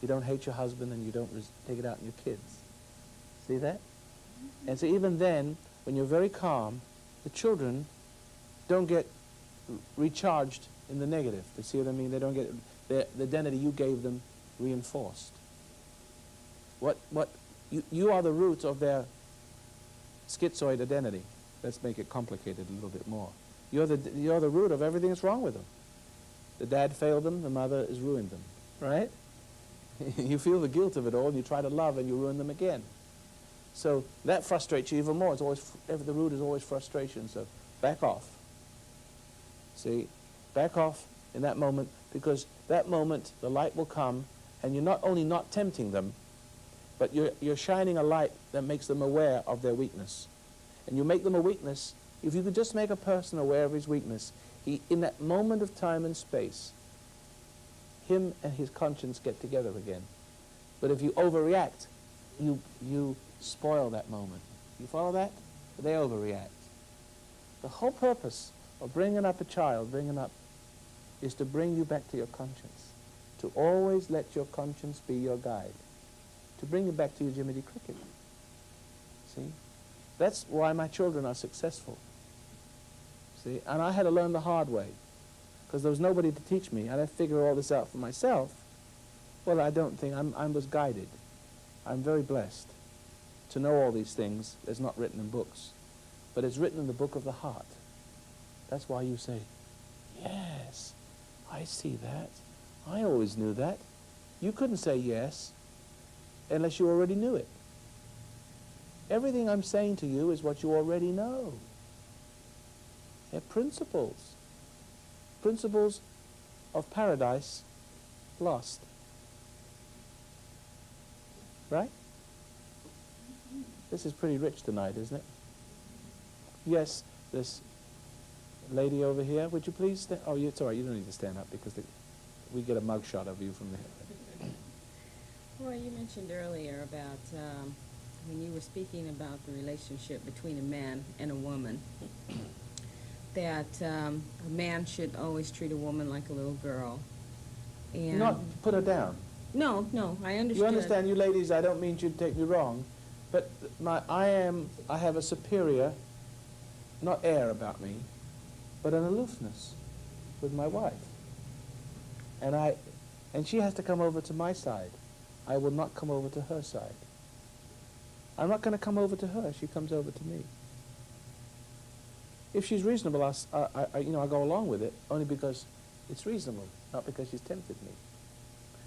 Speaker 2: You don't hate your husband and you don't take it out on your kids. See that? And so even then, when you're very calm, the children don't get recharged in the negative. You see what I mean? They don't get the identity you gave them reinforced. You are the root of their schizoid identity. Let's make it complicated a little bit more. You're the root of everything that's wrong with them. The dad failed them, the mother has ruined them, right? You feel the guilt of it all, and you try to love, and you ruin them again. So that frustrates you even more. It's always, the root is always frustration, so back off. See? Back off in that moment, because that moment the light will come, and you're not only not tempting them, but you're shining a light that makes them aware of their weakness. And you make them a weakness. If you could just make a person aware of his weakness, in that moment of time and space, him and his conscience get together again. But if you overreact, you spoil that moment. You follow that? They overreact. The whole purpose of bringing up a child, is to bring you back to your conscience. To always let your conscience be your guide. To bring you back to your Jiminy Cricket. See? That's why my children are successful. See? And I had to learn the hard way, because there was nobody to teach me. I had to figure all this out for myself. Well, I don't think I was guided. I'm very blessed to know all these things. It's not written in books, but it's written in the book of the heart. That's why you say, yes, I see that. I always knew that. You couldn't say yes unless you already knew it. Everything I'm saying to you is what you already know. They're principles. Principles of paradise lost. Right? This is pretty rich tonight, isn't it? Yes, this lady over here, would you please stand? Oh, it's all right, you don't need to stand up because we get a mug shot of you from there.
Speaker 7: Well, you mentioned earlier about when you were speaking about the relationship between a man and a woman, that a man should always treat a woman like a little girl. And
Speaker 2: Not put her down.
Speaker 7: No, I understand.
Speaker 2: You understand, you ladies, I don't mean you to take me wrong, but I have a superior, not air about me, but an aloofness with my wife. And she has to come over to my side. I will not come over to her side. I'm not going to come over to her. She comes over to me. If she's reasonable, I go along with it only because it's reasonable, not because she's tempted me.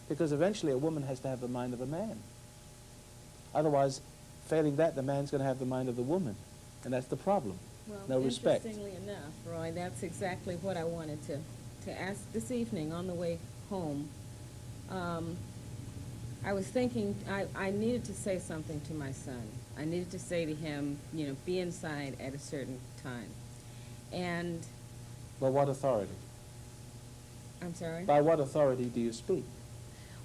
Speaker 2: Because eventually a woman has to have the mind of a man. Otherwise, failing that, the man's going to have the mind of the woman. And that's the problem.
Speaker 7: Well,
Speaker 2: No respect.
Speaker 7: interestingly enough, Roy, that's exactly what I wanted to ask this evening on the way home. I was thinking I needed to say something to my son. I needed to say to him, you know, be inside at a certain time. And,
Speaker 2: By what authority?
Speaker 7: I'm sorry?
Speaker 2: By what authority do you speak?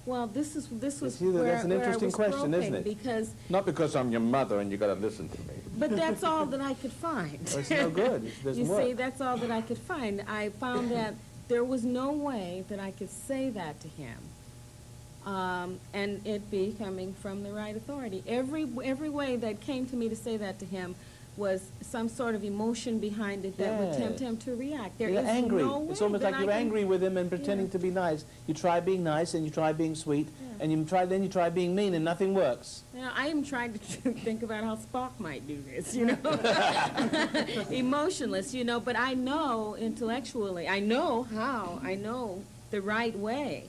Speaker 7: Well, this was
Speaker 2: see, that's an
Speaker 7: where I
Speaker 2: interesting
Speaker 7: was
Speaker 2: question, isn't
Speaker 7: groping,
Speaker 2: it?
Speaker 7: Because,
Speaker 1: Not because I'm your mother and you got to listen to me.
Speaker 7: but that's all that I could find.
Speaker 2: Well, it's no good. It doesn't
Speaker 7: You
Speaker 2: work.
Speaker 7: see, that's all that I could find. I found that there was no way that I could say that to him, and it be coming from the right authority. Every way that came to me to say that to him was some sort of emotion behind it that would tempt
Speaker 2: Yes.
Speaker 7: him to react. There
Speaker 2: You're
Speaker 7: is
Speaker 2: angry.
Speaker 7: no way
Speaker 2: It's almost
Speaker 7: that
Speaker 2: like
Speaker 7: I
Speaker 2: you're
Speaker 7: can-
Speaker 2: angry with him and pretending
Speaker 7: Yeah.
Speaker 2: to be nice. You try being nice and you try being sweet,
Speaker 7: Yeah.
Speaker 2: and then you try being mean and nothing works.
Speaker 7: Now, I am trying to think about how Spock might do this, you know? Emotionless, you know, but I know intellectually, I know how, I know the right way.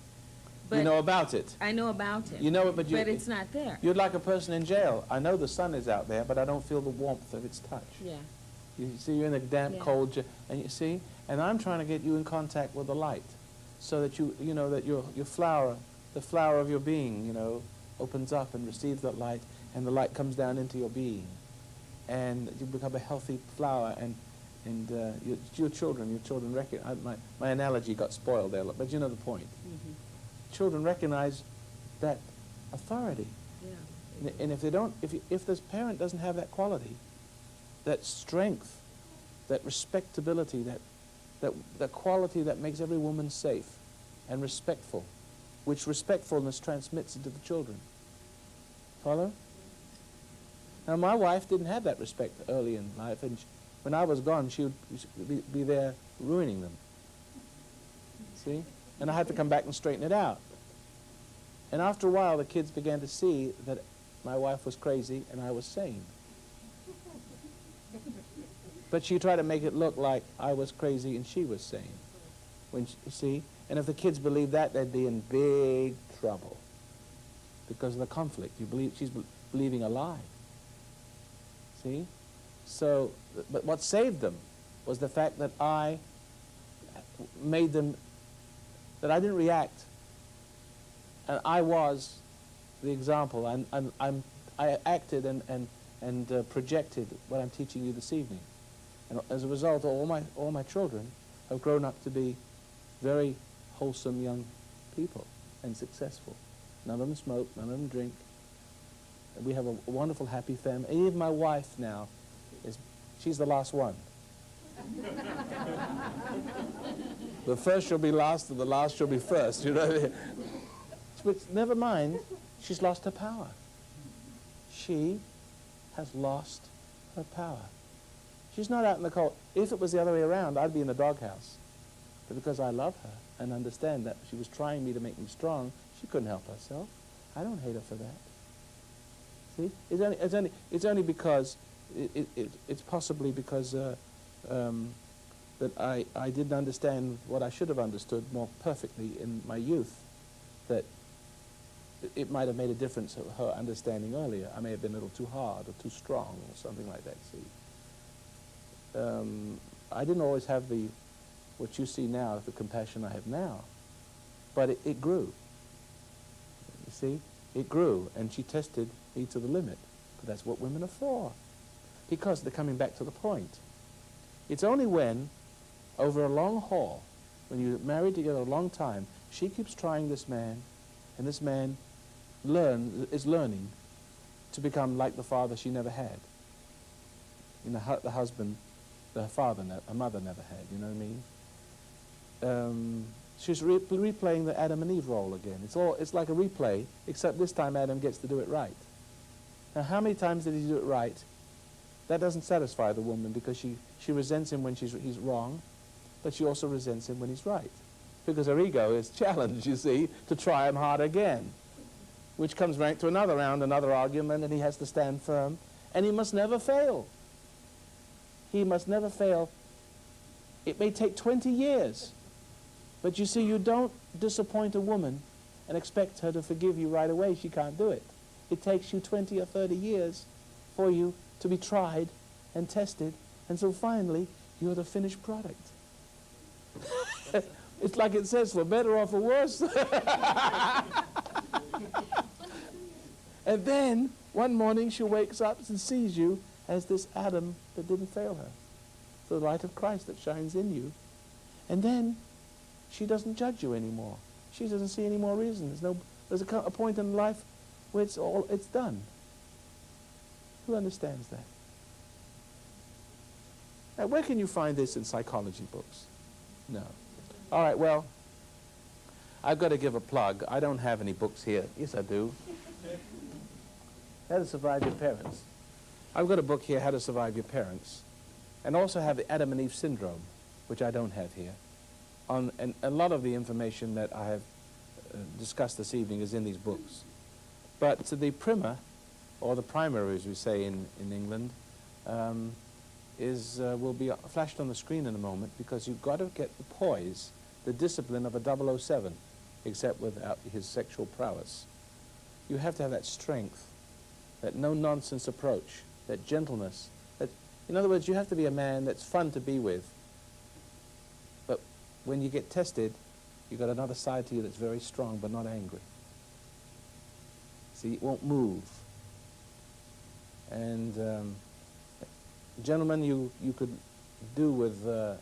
Speaker 7: But
Speaker 2: You know about it.
Speaker 7: I know about it.
Speaker 2: You know it, but you-
Speaker 7: it's not there.
Speaker 2: You're like a person in jail. I know the sun is out there, but I don't feel the warmth of its touch.
Speaker 7: Yeah.
Speaker 2: You see, you're in a damp,
Speaker 7: Yeah.
Speaker 2: cold jail, and you see, and I'm trying to get you in contact with the light, so that you know that your flower, the flower of your being, you know, opens up and receives that light, and the light comes down into your being, and you become a healthy flower, and your children recognize. My analogy got spoiled there, but you know the point.
Speaker 7: Mhm.
Speaker 2: Children recognize that authority.
Speaker 7: Yeah.
Speaker 2: And if they don't, if this parent doesn't have that quality, that strength, that respectability, that quality that makes every woman safe and respectful, which respectfulness transmits into the children. Follow? Now, my wife didn't have that respect early in life, and when I was gone, she would be there ruining them. See? And I had to come back and straighten it out. And after a while, the kids began to see that my wife was crazy and I was sane. But she tried to make it look like I was crazy and she was sane. You see? And if the kids believed that, they'd be in big trouble because of the conflict. She's believing a lie. See? So, but what saved them was the fact that I made them, that I didn't react, and I was the example, and I acted and projected what I'm teaching you this evening. And as a result, all my children have grown up to be very wholesome young people and successful. None of them smoke, none of them drink. And we have a wonderful, happy family. And even my wife now, she's the last one. The first shall be last, and the last shall be first, you know. But never mind, she's lost her power. She has lost her power. She's not out in the cold. If it was the other way around, I'd be in the doghouse. But because I love her and understand that she was trying me to make me strong, she couldn't help herself. I don't hate her for that. See, it's only because it's possibly because that I didn't understand what I should have understood more perfectly in my youth. That it might have made a difference of her understanding earlier. I may have been a little too hard or too strong or something like that. See. I didn't always have what you see now, the compassion I have now, but it grew. You see, it grew, and she tested me to the limit. But that's what women are for, because they're coming back to the point. It's only when, over a long haul, when you're married together a long time, she keeps trying this man, and this man is learning to become like the father she never had. You know, the husband, her mother never had, you know what I mean? She's replaying the Adam and Eve role again. It's like a replay, except this time Adam gets to do it right. Now, how many times did he do it right? That doesn't satisfy the woman, because she resents him when he's wrong, but she also resents him when he's right. Because her ego is challenged, you see, to try him hard again. which comes right to another round, another argument, and he has to stand firm. And he must never fail. He must never fail. It may take 20 years. But you see, you don't disappoint a woman and expect her to forgive you right away. She can't do it. It takes you 20 or 30 years for you to be tried and tested, and so finally, you're the finished product. It's like it says, for better or for worse. And then, one morning, she wakes up and sees you as this Adam that didn't fail her. The light of Christ that shines in you. And then, she doesn't judge you anymore. She doesn't see any more reason. There's a point in life where it's done. Who understands that? Now, where can you find this in psychology books? No. All right, well, I've got to give a plug. I don't have any books here. Yes, I do. How to Survive Your Parents. I've got a book here, How to Survive Your Parents, and also have the Adam and Eve Syndrome, which I don't have here. And a lot of the information that I have discussed this evening is in these books. But the primer, or the primary, as we say in England, will be flashed on the screen in a moment, because you've got to get the poise, the discipline of a 007, except without his sexual prowess. You have to have that strength, that no-nonsense approach, that gentleness. In other words, you have to be a man that's fun to be with. But when you get tested, you've got another side to you that's very strong but not angry. See, it won't move. And gentlemen, you could do with a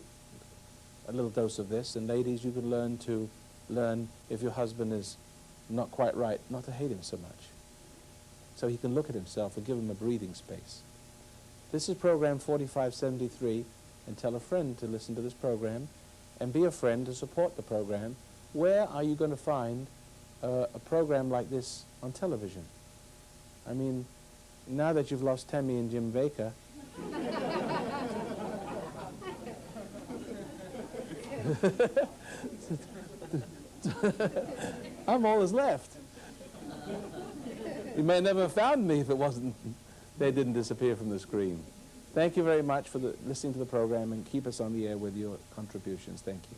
Speaker 2: little dose of this, and ladies, you could learn if your husband is not quite right, not to hate him so much. So he can look at himself and give him a breathing space. This is program 4573, and tell a friend to listen to this program, and be a friend to support the program. Where are you going to find a program like this on television? I mean, now that you've lost Tammy and Jim Baker, I'm all that's left. You may never have found me if it wasn't, they didn't disappear from the screen. Thank you very much for listening to the program, and keep us on the air with your contributions. Thank you.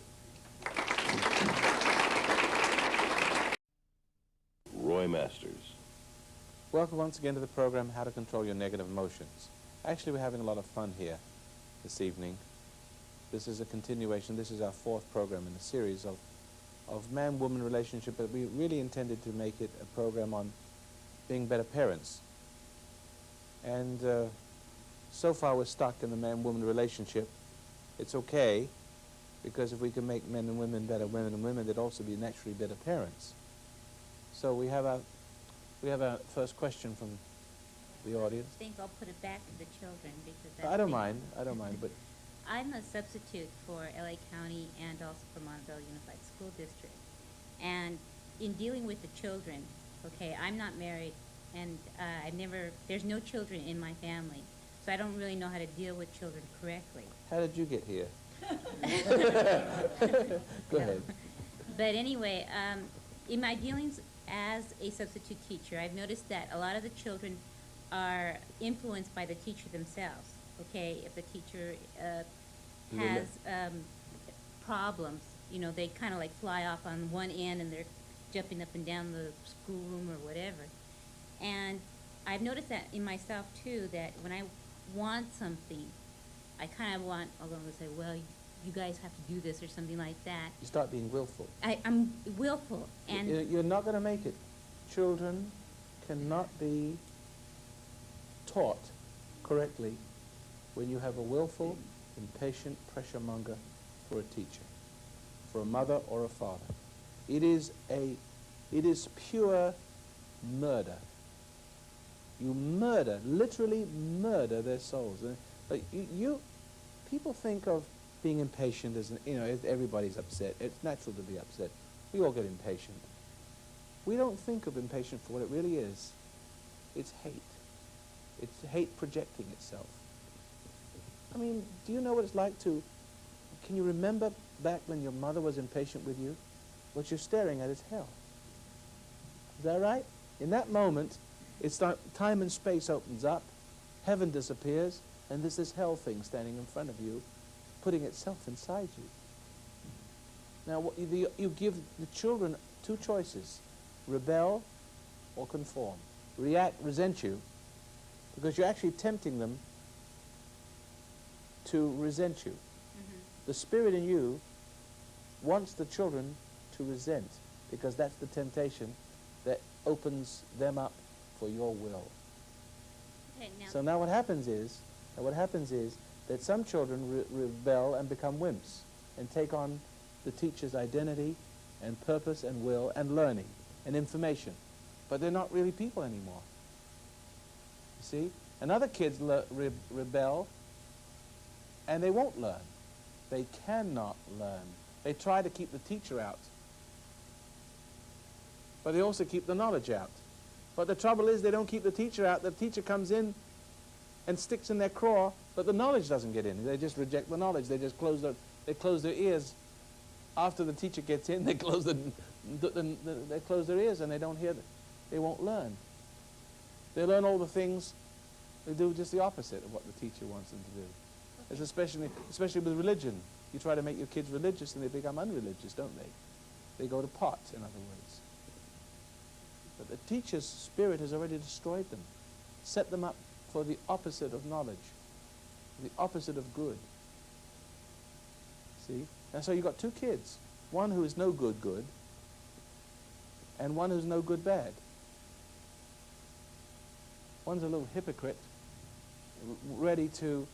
Speaker 1: Roy Masters.
Speaker 2: Welcome once again to the program, How to Control Your Negative Emotions. Actually, we're having a lot of fun here this evening. This is a continuation. This is our fourth program in a series of man-woman relationship, but we really intended to make it a program on being better parents. And so far we're stuck in the man-woman relationship. It's okay, because if we can make men and women better women and women, they'd also be naturally better parents. So we have our first question from the audience.
Speaker 8: I think I'll put it back to the children, because that's
Speaker 2: I don't mind, but
Speaker 8: I'm a substitute for LA County and also for Montebello Unified School District. And in dealing with the children, okay, I'm not married, and there's no children in my family, so I don't really know how to deal with children correctly.
Speaker 2: how did you get here? Go ahead.
Speaker 8: But anyway, in my dealings as a substitute teacher, I've noticed that a lot of the children are influenced by the teacher themselves. Okay, if the teacher has problems, you know, they kind of like fly off on one end and they're jumping up and down the schoolroom or whatever. And I've noticed that in myself too, that when I want something, I kind of want, although I say, well, you guys have to do this or something like that.
Speaker 2: You start being willful.
Speaker 8: I'm willful, and
Speaker 2: You're not going to make it. Children cannot be taught correctly when you have a willful, impatient pressure monger for a teacher, for a mother or a father. It is pure murder. You murder, literally murder their souls. But people think of being impatient as, everybody's upset. It's natural to be upset. We all get impatient. We don't think of impatient for what it really is. It's hate. It's hate projecting itself. I mean, do you know what it's like can you remember back when your mother was impatient with you? What you're staring at is hell. Is that right? In that moment, it's like time and space opens up, heaven disappears, and there's this hell thing standing in front of you, putting itself inside you. Now, you give the children two choices: rebel or conform. Resent you, because you're actually tempting them to resent you. The spirit in you wants the children to resent, because that's the temptation that opens them up for your will.
Speaker 8: Okay, now,
Speaker 2: So now what happens is that some children rebel and become wimps and take on the teacher's identity and purpose and will and learning and information. But they're not really people anymore. You see? And other kids rebel and they won't learn. They cannot learn. They try to keep the teacher out. But they also keep the knowledge out. But the trouble is they don't keep the teacher out. The teacher comes in and sticks in their craw, but the knowledge doesn't get in. They just reject the knowledge. They just close their ears. After the teacher gets in, they close they close their ears and they don't hear. They won't learn. They learn all the things. They do just the opposite of what the teacher wants them to do. It's especially with religion. You try to make your kids religious and they become unreligious, don't they? They go to pot, in other words. But the teacher's spirit has already destroyed them, set them up for the opposite of knowledge, the opposite of good. See? And so you've got two kids, one who is no good good, and one who's no good bad. One's a little hypocrite, ready to,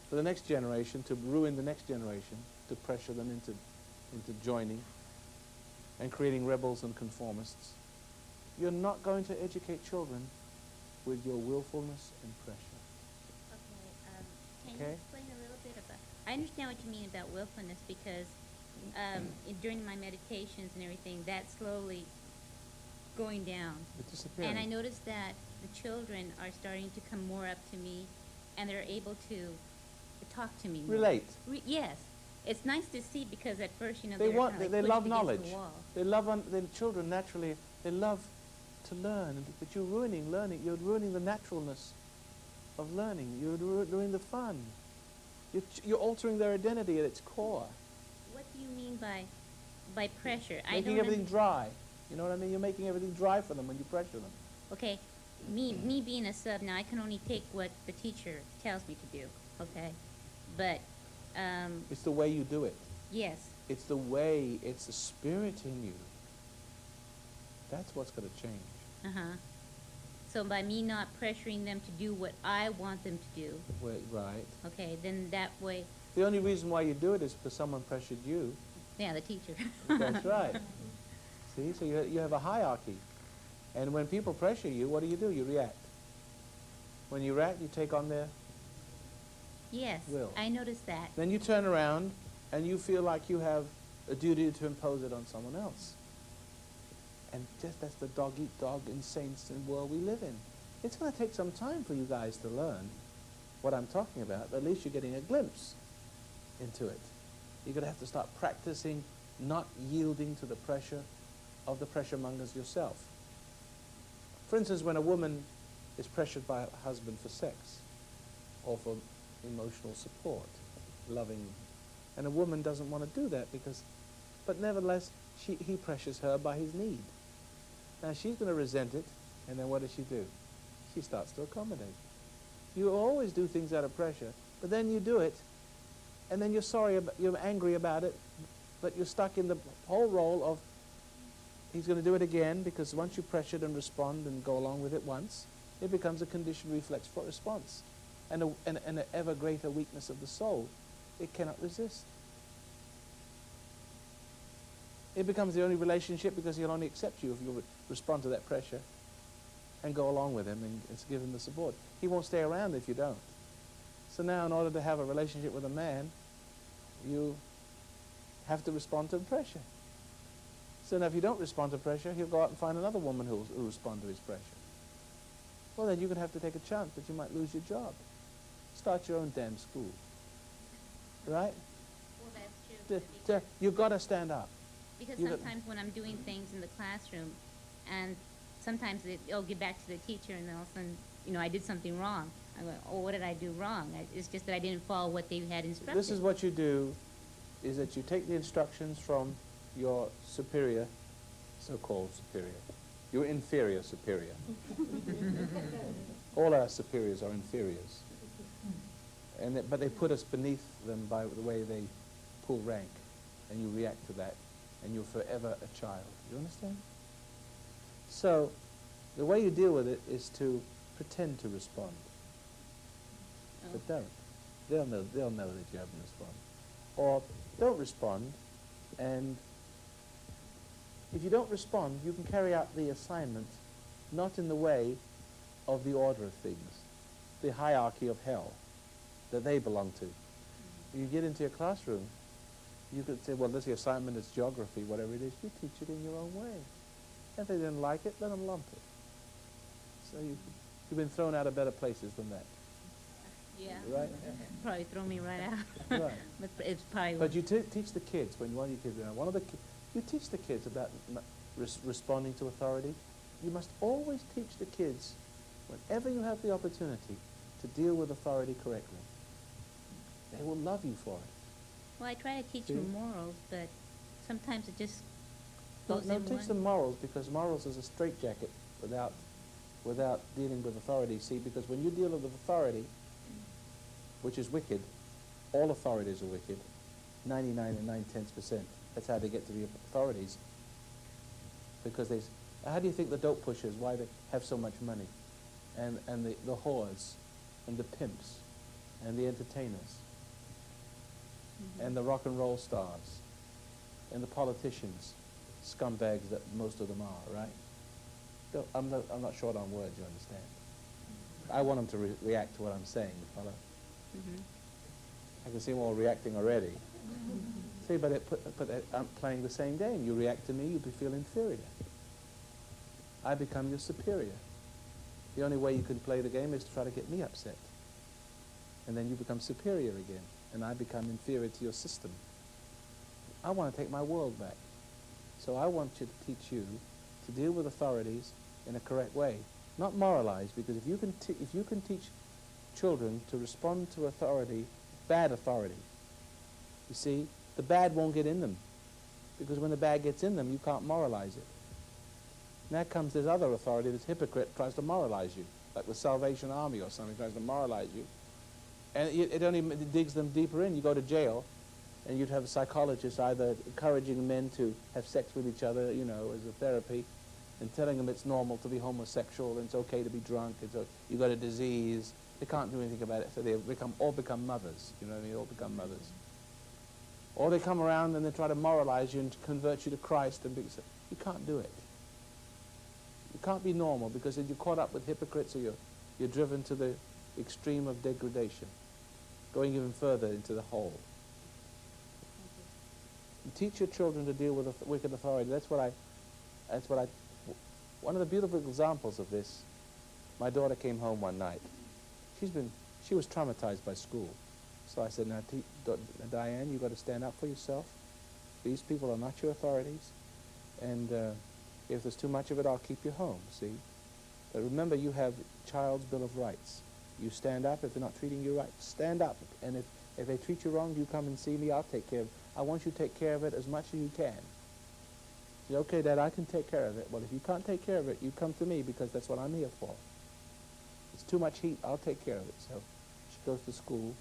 Speaker 2: for the next generation, to ruin the next generation, to pressure them into joining and creating rebels and conformists. You're not going to educate children with your willfulness and pressure.
Speaker 8: Can
Speaker 2: Okay.
Speaker 8: you explain a little bit about, I understand what you mean about willfulness, because during my meditations and everything, that's slowly going down.
Speaker 2: It's disappearing.
Speaker 8: And I noticed that the children are starting to come more up to me, and they're able to talk to me more.
Speaker 2: Relate.
Speaker 8: Yes. It's nice to see, because at first,
Speaker 2: They
Speaker 8: they're
Speaker 2: want.
Speaker 8: kinda like
Speaker 2: They
Speaker 8: pushed
Speaker 2: love
Speaker 8: against
Speaker 2: knowledge.
Speaker 8: the wall.
Speaker 2: They love. The children naturally. They love to learn, but you're ruining learning. You're ruining the naturalness of learning. You're ruining the fun. You're altering their identity at its core.
Speaker 8: What do you mean by pressure? I
Speaker 2: Making
Speaker 8: don't
Speaker 2: everything dry. You know what I mean? You're making everything dry for them when you pressure them.
Speaker 8: Okay, me being a sub now, I can only take what the teacher tells me to do, okay? But,
Speaker 2: It's the way you do it.
Speaker 8: yes,
Speaker 2: It's the way. It's the spirit in you. That's what's going to change.
Speaker 8: uh-huh. So by me not pressuring them to do what I want them to do,
Speaker 2: Right.
Speaker 8: okay, then that way,
Speaker 2: The only reason why you do it is because someone pressured you.
Speaker 8: yeah, the teacher.
Speaker 2: That's right. See, so you have a hierarchy. And when people pressure you, what do? You react. When you react, you take on their...
Speaker 8: Yes,
Speaker 2: Will.
Speaker 8: I noticed that.
Speaker 2: Then you turn around and you feel like you have a duty to impose it on someone else. And just that's the dog-eat-dog insane world we live in. It's going to take some time for you guys to learn what I'm talking about, but at least you're getting a glimpse into it. You're going to have to start practicing not yielding to the pressure of the pressure mongers yourself. For instance, when a woman is pressured by her husband for sex or for emotional support, loving, and a woman doesn't want to do that but nevertheless, he pressures her by his need. Now she's going to resent it, and then what does she do? She starts to accommodate. You always do things out of pressure, but then you do it, and then you're angry about it, but you're stuck in the whole role of he's going to do it again, because once you pressure it and respond and go along with it once, it becomes a conditioned reflex for response. And an ever greater weakness of the soul. It cannot resist. It becomes the only relationship because he'll only accept you if you respond to that pressure and go along with him and give him the support. He won't stay around if you don't. So now in order to have a relationship with a man, you have to respond to the pressure. So now if you don't respond to pressure, he'll go out and find another woman who'll respond to his pressure. Well, then you're going to have to take a chance, but you might lose your job. Start your own damn school. Right?
Speaker 8: Well, that's true.
Speaker 2: You've got to stand up.
Speaker 8: Because
Speaker 2: You got-
Speaker 8: sometimes when I'm doing things in the classroom and sometimes it'll get back to the teacher, and then all of a sudden, I did something wrong. I go, oh, what did I do wrong? It's just that I didn't follow what they had instructed.
Speaker 2: This is what you do, is that you take the instructions from your superior, so-called superior, your inferior superior. All our superiors are inferiors. But they put us beneath them by the way they pull rank, and you react to that, and you're forever a child. You understand? So, the way you deal with it is to pretend to respond. But don't. They'll know that you haven't responded. Or don't respond, and if you don't respond, you can carry out the assignment not in the way of the order of things, the hierarchy of hell that they belong to. You get into your classroom, you could say, well, this assignment is geography, whatever it is. You teach it in your own way. If they didn't like it, let them lump it. So you've been thrown out of better places than that.
Speaker 8: Yeah.
Speaker 2: Right?
Speaker 8: Probably throw me right out.
Speaker 2: Right.
Speaker 8: But it's probably.
Speaker 2: But you teach the kids, when one of your kids, you teach the kids about responding to authority. You must always teach the kids, whenever you have the opportunity, to deal with authority correctly. They will love you for it.
Speaker 8: Well, I try to teach
Speaker 2: See?
Speaker 8: them morals, but sometimes it just
Speaker 2: Don't
Speaker 8: goes in
Speaker 2: teach
Speaker 8: one.
Speaker 2: them morals, because morals is a straitjacket without dealing with authority. See, because when you deal with authority, which is wicked, all authorities are wicked, 99 and 9/10%. That's how they get to be authorities. Because how do you think the dope pushers, why they have so much money? And the whores, and the pimps, and the entertainers, and the rock and roll stars, and the politicians, scumbags that most of them are, right? I'm not short on words, you understand. I want them to react to what I'm saying, you follow? I can see them all reacting already. See, but I'm playing the same game. You react to me, you feel inferior. I become your superior. The only way you can play the game is to try to get me upset. And then you become superior again, and I become inferior to your system. I want to take my world back. So I want you to teach you to deal with authorities in a correct way, not moralize, because if you can teach children to respond to authority, bad authority, you see, the bad won't get in them, because when the bad gets in them, you can't moralize it. Now comes this other authority, this hypocrite tries to moralize you, like the Salvation Army or something tries to moralize you, and it only digs them deeper in. You go to jail, and you'd have a psychologist either encouraging men to have sex with each other, as a therapy, and telling them it's normal to be homosexual, and it's okay to be drunk, you got a disease. They can't do anything about it, so they all become mothers. You know what I mean? All become mothers. Or they come around and they try to moralize you and convert you to Christ, and you can't do it. You can't be normal, because if you're caught up with hypocrites, or you're driven to the extreme of degradation, going even further into the hole. You teach your children to deal with wicked authority. One of the beautiful examples of this, my daughter came home one night. She was traumatized by school. So I said, now, Diane, you've got to stand up for yourself. These people are not your authorities. And if there's too much of it, I'll keep you home, see? But remember, you have Child's Bill of Rights. You stand up if they're not treating you right. Stand up. And if they treat you wrong, you come and see me. I'll take care of it. I want you to take care of it as much as you can. Say, okay, Dad, I can take care of it. Well, if you can't take care of it, you come to me, because that's what I'm here for. It's too much heat. I'll take care of it. So she goes to school.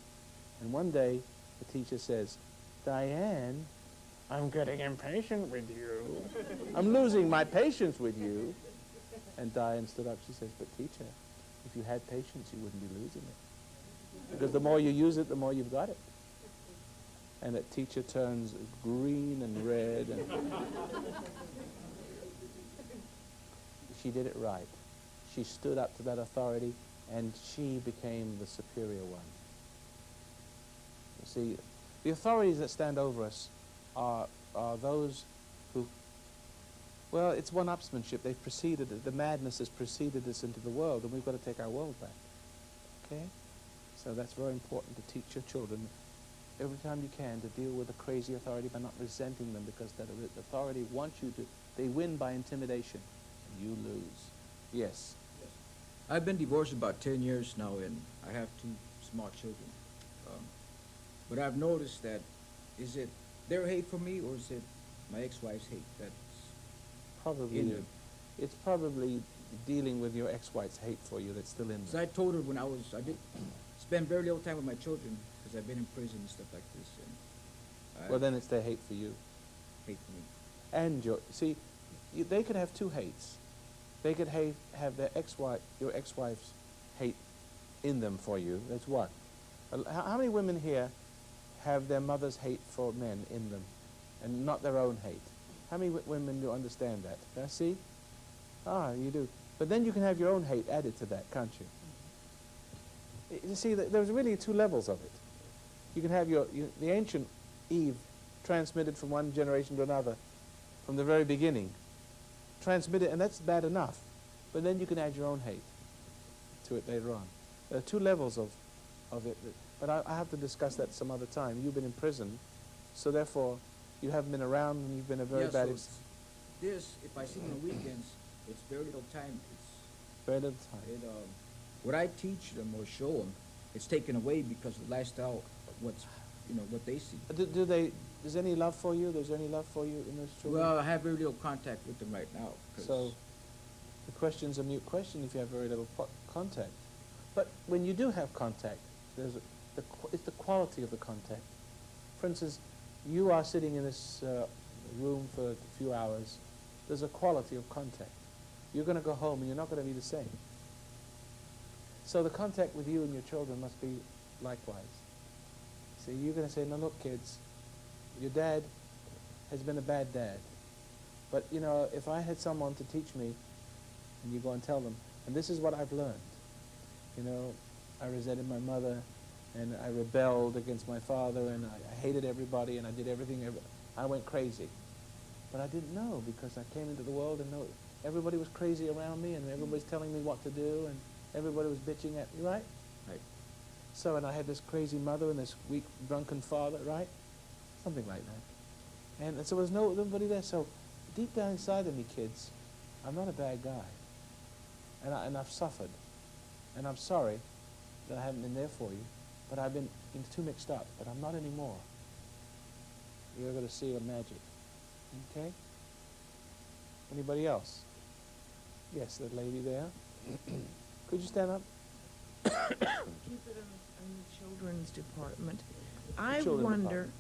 Speaker 2: And one day, the teacher says, Diane, I'm getting impatient with you. I'm losing my patience with you. And Diane stood up. She says, but teacher, if you had patience, you wouldn't be losing it. Because the more you use it, the more you've got it. And that teacher turns green and red. And she did it right. She stood up to that authority, and she became the superior one. You see, the authorities that stand over us are those who, well, it's one-upsmanship. They've preceded it. The madness has preceded us into the world, and we've got to take our world back. Okay? So that's very important to teach your children every time you can to deal with a crazy authority by not resenting them, because that authority wants you to, they win by intimidation. you lose. Yes.
Speaker 9: I've been divorced about 10 years now, and I have 2 small children. But I've noticed that, is it their hate for me, or is it my ex-wife's hate that's
Speaker 2: Probably.
Speaker 9: in them?
Speaker 2: It's probably dealing with your ex-wife's hate for you that's still in
Speaker 9: So
Speaker 2: there.
Speaker 9: I told her when I did spend very little time with my children, because I've been in prison and stuff like this, and
Speaker 2: Well, then it's their hate for you.
Speaker 9: hate me.
Speaker 2: And see, they could have 2 hates. They could have their your ex-wife's hate in them for you. That's one. How many women here have their mother's hate for men in them, and not their own hate? How many women do understand that? Yeah, see? Ah, you do. But then you can have your own hate added to that, can't you? You see, there's really 2 levels of it. You can have the ancient Eve transmitted from one generation to another, from the very beginning. Transmitted, and that's bad enough. But then you can add your own hate to it later on. There are 2 levels of it. But I have to discuss that some other time. You've been in prison, so therefore you haven't been around, and you've been a very
Speaker 9: Yeah,
Speaker 2: bad...
Speaker 9: so this, if I see them on weekends, it's very little time.
Speaker 2: very little time.
Speaker 9: What I teach them or show them, it's taken away because of the lifestyle, what's, what they see.
Speaker 2: Is any love for you? There's any love for you in those children?
Speaker 9: Well, I have very little contact with them right now. 'Cause
Speaker 2: So the question's a mute question if you have very little contact. But when you do have contact, it's the quality of the contact. For instance, you are sitting in this room for a few hours. There's a quality of contact. You're going to go home and you're not going to be the same. So the contact with you and your children must be likewise. See, you're going to say, no, look, kids, your dad has been a bad dad. But, if I had someone to teach me, and you go and tell them, and this is what I've learned. I resented my mother, and I rebelled against my father, and I hated everybody, and I did everything. I went crazy. But I didn't know, because I came into the world and everybody was crazy around me, and everybody's telling me what to do, and everybody was bitching at me, right?
Speaker 9: Right.
Speaker 2: So, and I had this crazy mother and this weak, drunken father, right? Something like that. And so there's nobody there. So deep down inside of me, kids, I'm not a bad guy. And I've suffered. And I'm sorry that I haven't been there for you. But I've been too mixed up. But I'm not anymore. You're going to see a magic. Okay? Anybody else? Yes, that lady there. Could you stand up?
Speaker 10: Keep it in the children's department. I
Speaker 2: Children's
Speaker 10: wonder,
Speaker 2: department.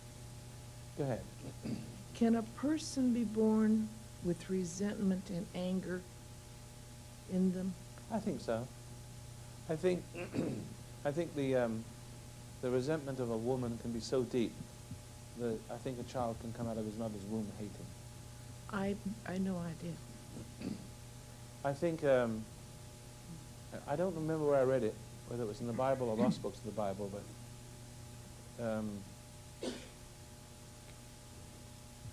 Speaker 2: Go ahead.
Speaker 10: can a person be born with resentment and anger in them?
Speaker 2: I think so. I think the resentment of a woman can be so deep that I think a child can come out of his mother's womb hating.
Speaker 10: I know I did.
Speaker 2: I think I don't remember where I read it, whether it was in the Bible or lost books of the Bible, but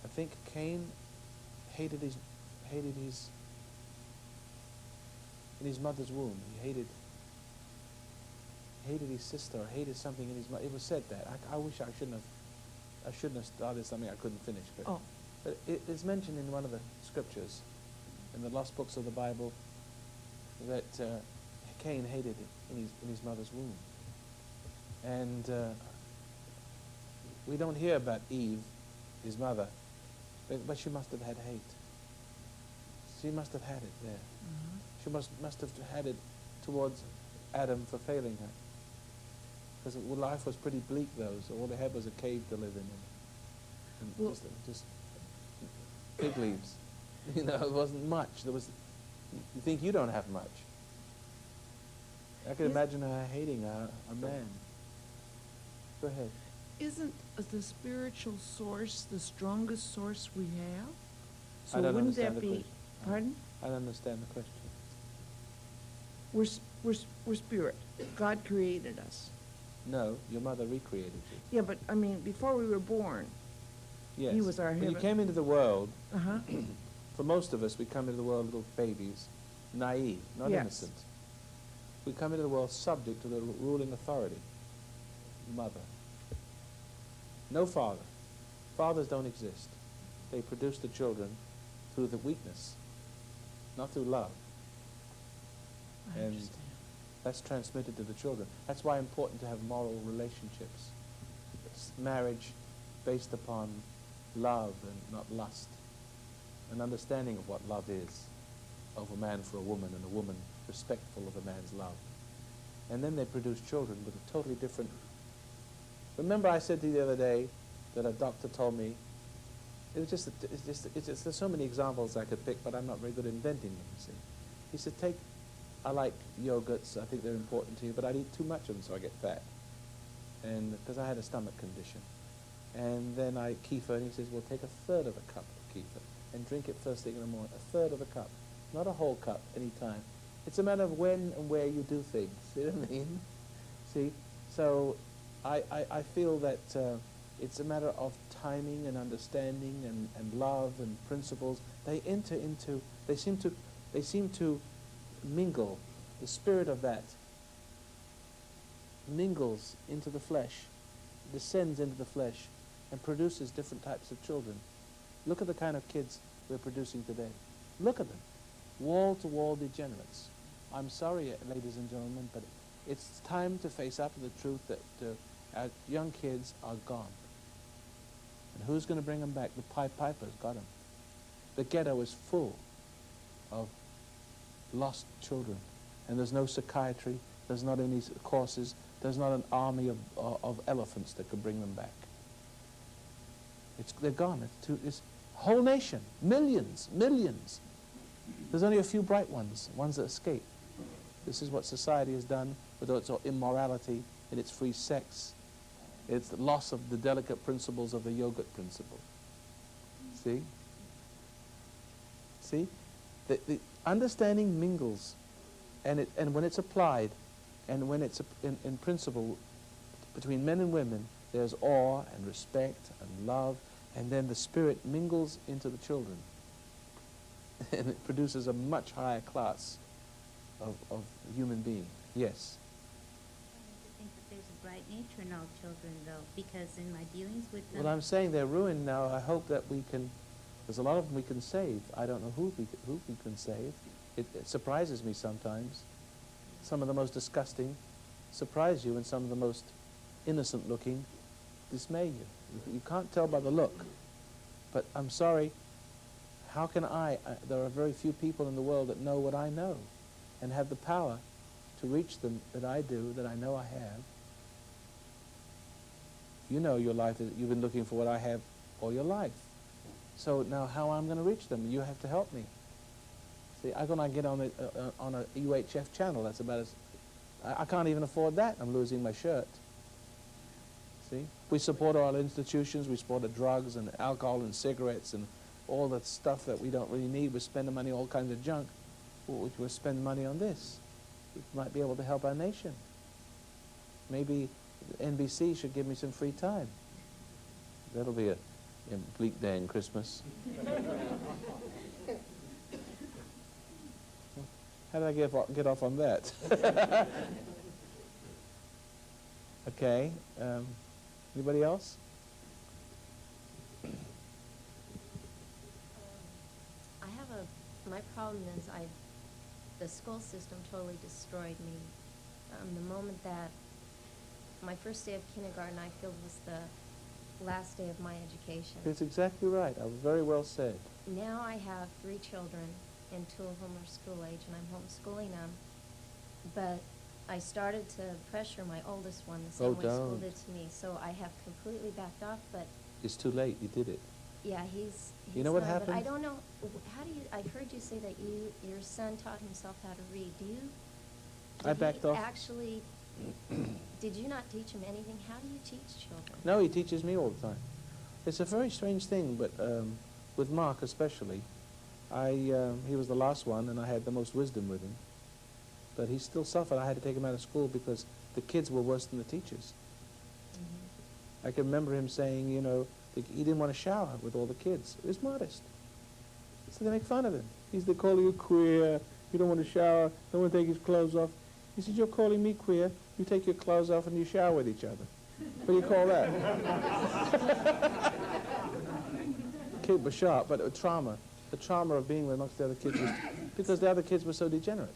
Speaker 2: I think Cain hated his in his mother's womb. He hated his sister, or hated something in his mother. It was said that. I wish I shouldn't have started something I couldn't finish. But it's mentioned in one of the scriptures, in the lost books of the Bible, that Cain hated it in his mother's womb. And we don't hear about Eve, his mother, but she must have had hate. She must have had it there. She must have had it towards Adam for failing her. Because life was pretty bleak, though, so all they had was a cave to live in. And
Speaker 10: Well-
Speaker 2: just fig leaves. It wasn't much. You think you don't have much. I can imagine her hating a man. Go ahead.
Speaker 10: Isn't the spiritual source the strongest source we have? So
Speaker 2: I don't
Speaker 10: wouldn't
Speaker 2: understand
Speaker 10: that
Speaker 2: the
Speaker 10: be?
Speaker 2: question.
Speaker 10: Pardon?
Speaker 2: I don't understand the question.
Speaker 10: We're spirit. God created us.
Speaker 2: No, your mother recreated you.
Speaker 10: Yeah, but I mean, before we were born.
Speaker 2: Yes.
Speaker 10: He was our
Speaker 2: When you
Speaker 10: heaven.
Speaker 2: came into the world,
Speaker 10: Uh-huh.
Speaker 2: for most of us, we come into the world little babies, naive, not
Speaker 10: Yes.
Speaker 2: innocent. We come into the world subject to the ruling authority, mother. No father. Fathers don't exist. They produce the children through the weakness. not through love.
Speaker 10: I
Speaker 2: And
Speaker 10: understand.
Speaker 2: that's transmitted to the children. That's why it's important to have moral relationships. It's marriage based upon love and not lust. An understanding of what love is, of a man for a woman and a woman respectful of a man's love. And then they produce children with a totally different... Remember I said to you the other day that a doctor told me, there's so many examples I could pick, but I'm not very good at inventing them, you see. He said, I like yogurts, I think they're important to you, but I'd eat too much of them so I get fat. And because I had a stomach condition. And then kefir, and he says, well, take a third of a cup of kefir and drink it first thing in the morning, a third of a cup, not a whole cup any time. It's a matter of when and where you do things, see what I mean? See, so I feel that it's a matter of timing and understanding and love and principles. They enter into, they seem to mingle. The spirit of that mingles into the flesh, descends into the flesh, and produces different types of children. Look at the kind of kids we're producing today. Look at them. Wall-to-wall degenerates. I'm sorry, ladies and gentlemen, but it's time to face up to the truth that our young kids are gone. And who's going to bring them back? The Pied Piper's got them. The ghetto is full of lost children. And there's no psychiatry, there's not any courses, there's not an army of elephants that could bring them back. They're gone. It's whole nation, millions. There's only a few bright ones that escape. This is what society has done with its immorality and its free sex. It's the loss of the delicate principles of the yogurt principle. See? See? The understanding mingles, and when it's applied, and when it's in principle between men and women, there's awe and respect and love, and then the spirit mingles into the children. And it produces a much higher class of human being. Yes?
Speaker 8: I think that there's a bright nature in all children, though, because in my dealings with them...
Speaker 2: Well, I'm saying they're ruined now. I hope that we can... There's a lot of them we can save. I don't know who we can save. It surprises me sometimes. Some of the most disgusting surprise you, and some of the most innocent-looking dismay you. You can't tell by the look. But I'm sorry, how can there are very few people in the world that know what I know and have the power to reach them that I do, that I know I have. You know your life, you've been looking for what I have all your life. So now how I'm going to reach them? You have to help me. See, I'm going to get on a UHF channel. That's about as... I can't even afford that. I'm losing my shirt. See? We support all institutions. We support the drugs and alcohol and cigarettes and all that stuff that we don't really need. We're spending money on all kinds of junk. We'll spend money on this. We might be able to help our nation. Maybe NBC should give me some free time. That'll be a bleak day in Christmas. How did I get off on that? Okay. Anybody else?
Speaker 11: My problem is the school system totally destroyed me. The moment that my first day of kindergarten, I feel was the last day of my education.
Speaker 2: That's exactly right. Very well said.
Speaker 11: Now I have 3 children, and 2 of them are school age, and I'm homeschooling them. But I started to pressure my oldest one the same way school did to me, so I have completely backed off. But
Speaker 2: it's too late. You did it.
Speaker 11: yeah, he's
Speaker 2: you know what
Speaker 11: not,
Speaker 2: happened?
Speaker 11: But I don't know. How do you? I heard you say that your son taught himself how to read.
Speaker 2: I backed off.
Speaker 11: Actually, did you not teach him anything? How do you teach children?
Speaker 2: No, he teaches me all the time. It's a very strange thing, but with Mark especially, he was the last one, and I had the most wisdom with him. But he still suffered. I had to take him out of school because the kids were worse than the teachers. Mm-hmm. I can remember him saying, you know, he didn't want to shower with all the kids. He was modest. So they make fun of him. They call you queer. You don't want to shower. Don't want to take his clothes off. He said, you're calling me queer. You take your clothes off and you shower with each other. What do you call that? Kid was sharp, but trauma. the charm of being amongst the other kids was because the other kids were so degenerate.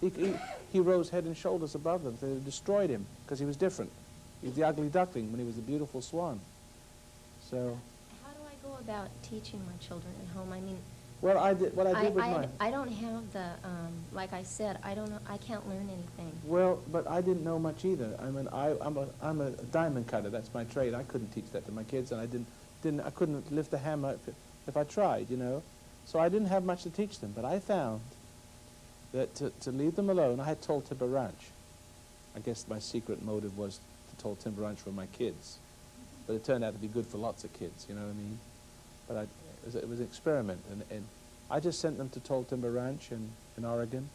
Speaker 2: He rose head and shoulders above them. They destroyed him because he was different. He was the ugly duckling when he was the beautiful swan. So,
Speaker 11: How do I go about teaching my children at home? I mean,
Speaker 2: what I did with mine.
Speaker 11: I don't have the, like I said, I don't know, I can't learn anything.
Speaker 2: Well, but I didn't know much either. I mean, I'm a diamond cutter. That's my trade. I couldn't teach that to my kids, and I couldn't lift a hammer if I tried, you know. So I didn't have much to teach them. But I found that to leave them alone, I had told Timber Ranch. I guess my secret motive was to tell Timber Ranch for my kids, but it turned out to be good for lots of kids. You know what I mean? But it was an experiment, and I just sent them to Toll Timber Ranch in Oregon,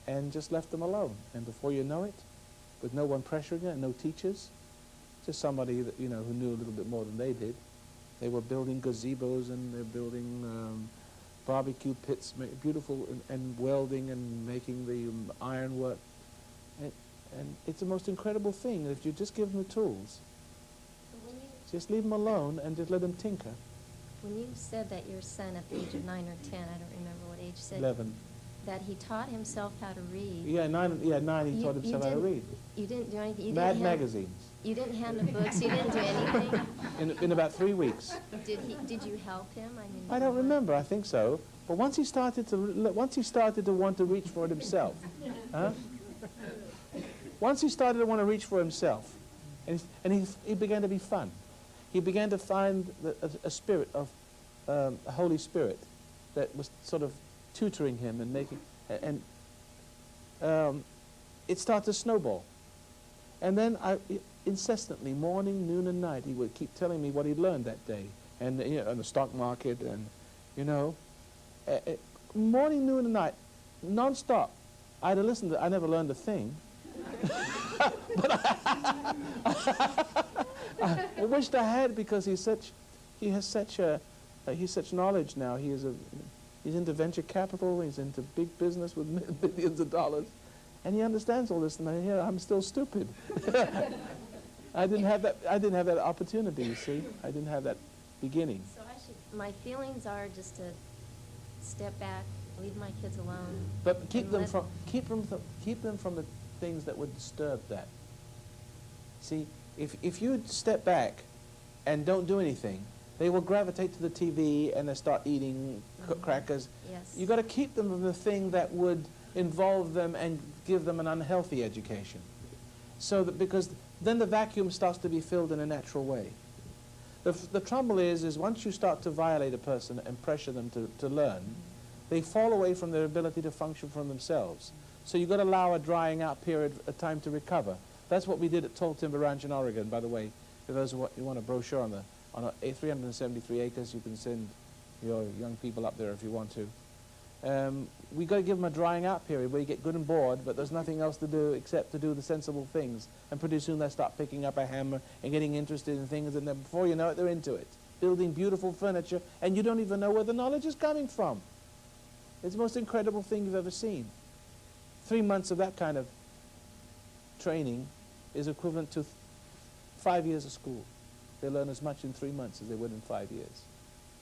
Speaker 2: and just left them alone. And before you know it, with no one pressuring it, no teachers, just somebody that, you know, who knew a little bit more than they did, they were building gazebos and they're building barbecue pits, beautiful, and welding and making the ironwork. And it's the most incredible thing if you just give them the tools. Just leave them alone and just let them tinker.
Speaker 11: When you said that your son at the age of 9 or 10, I don't remember what age, said
Speaker 2: 11.
Speaker 11: that he taught himself how to read.
Speaker 2: Yeah, 9 he
Speaker 11: You-
Speaker 2: taught
Speaker 11: you
Speaker 2: himself how to
Speaker 11: didn't-
Speaker 2: read.
Speaker 11: You didn't do anything? You
Speaker 2: Mad
Speaker 11: didn't hand,
Speaker 2: magazines.
Speaker 11: You didn't hand him books? You didn't do anything?
Speaker 2: In about 3 weeks.
Speaker 11: Did you help him? I mean,
Speaker 2: I don't remember. I think so. But once he started to want to reach for it himself, huh? Once he started to want to reach for himself, and he began to be fun. He began to find a spirit of a Holy Spirit that was sort of tutoring him and making, and it started to snowball. And then incessantly, morning, noon, and night, he would keep telling me what he'd learned that day, and you know, on the stock market, and you know, morning, noon, and night, non-stop. I'd have listened to. I never learned a thing, but I wished I had, because he has such knowledge now. He's into venture capital. He's into big business with millions of dollars. And he understands all this, and I'm still stupid. I didn't have that opportunity, you see. I didn't have that beginning.
Speaker 11: So my feelings are just to step back, leave my kids alone.
Speaker 2: But keep them from the things that would disturb that. See, if you step back and don't do anything, they will gravitate to the TV and they start eating crackers.
Speaker 11: Yes.
Speaker 2: You got to keep them from the thing that would involve them and give them an unhealthy education. So that, because then the vacuum starts to be filled in a natural way. The trouble is once you start to violate a person and pressure them to learn, they fall away from their ability to function for themselves. So you've got to allow a drying out period, a time to recover. That's what we did at Toll Timber Ranch in Oregon, by the way. For those who want a brochure on 373 acres, you can send your young people up there if you want to. We got to give them a drying out period where you get good and bored, but there's nothing else to do except to do the sensible things. And pretty soon they start picking up a hammer and getting interested in things, and then before you know it, they're into it. Building beautiful furniture, and you don't even know where the knowledge is coming from. It's the most incredible thing you've ever seen. 3 months of that kind of training is equivalent to 5 years of school. They learn as much in 3 months as they would in 5 years.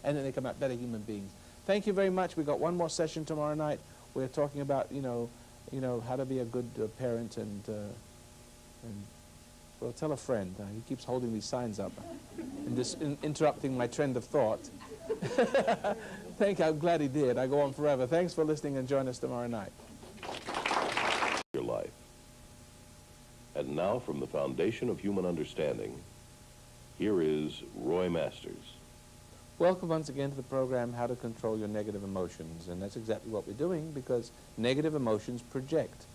Speaker 2: And then they come out better human beings. Thank you very much. We've got one more session tomorrow night. We're talking about, how to be a good parent, and well, tell a friend. He keeps holding these signs up and interrupting my trend of thought. I'm glad he did. I go on forever. Thanks for listening, and join us tomorrow night.
Speaker 1: Your life. And now, from the Foundation of Human Understanding, here is Roy Masters.
Speaker 2: Welcome once again to the program, How to Control Your Negative Emotions. And that's exactly what we're doing, because negative emotions project.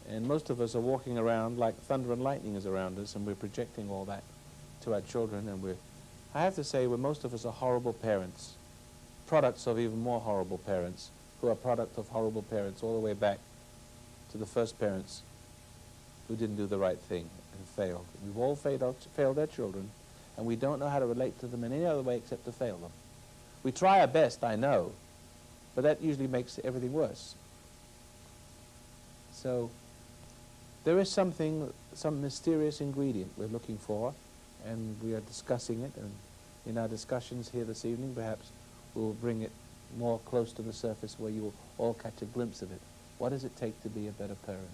Speaker 2: And most of us are walking around like thunder and lightning is around us, and we're projecting all that to our children. And I have to say, most of us are horrible parents, products of even more horrible parents, who are product of horrible parents all the way back to the first parents who didn't do the right thing and failed. We've all failed our children, and we don't know how to relate to them in any other way except to fail them. We try our best, I know, but that usually makes everything worse. So there is some mysterious ingredient we're looking for, and we are discussing it, and in our discussions here this evening, perhaps we'll bring it more close to the surface where you will all catch a glimpse of it. What does it take to be a better parent?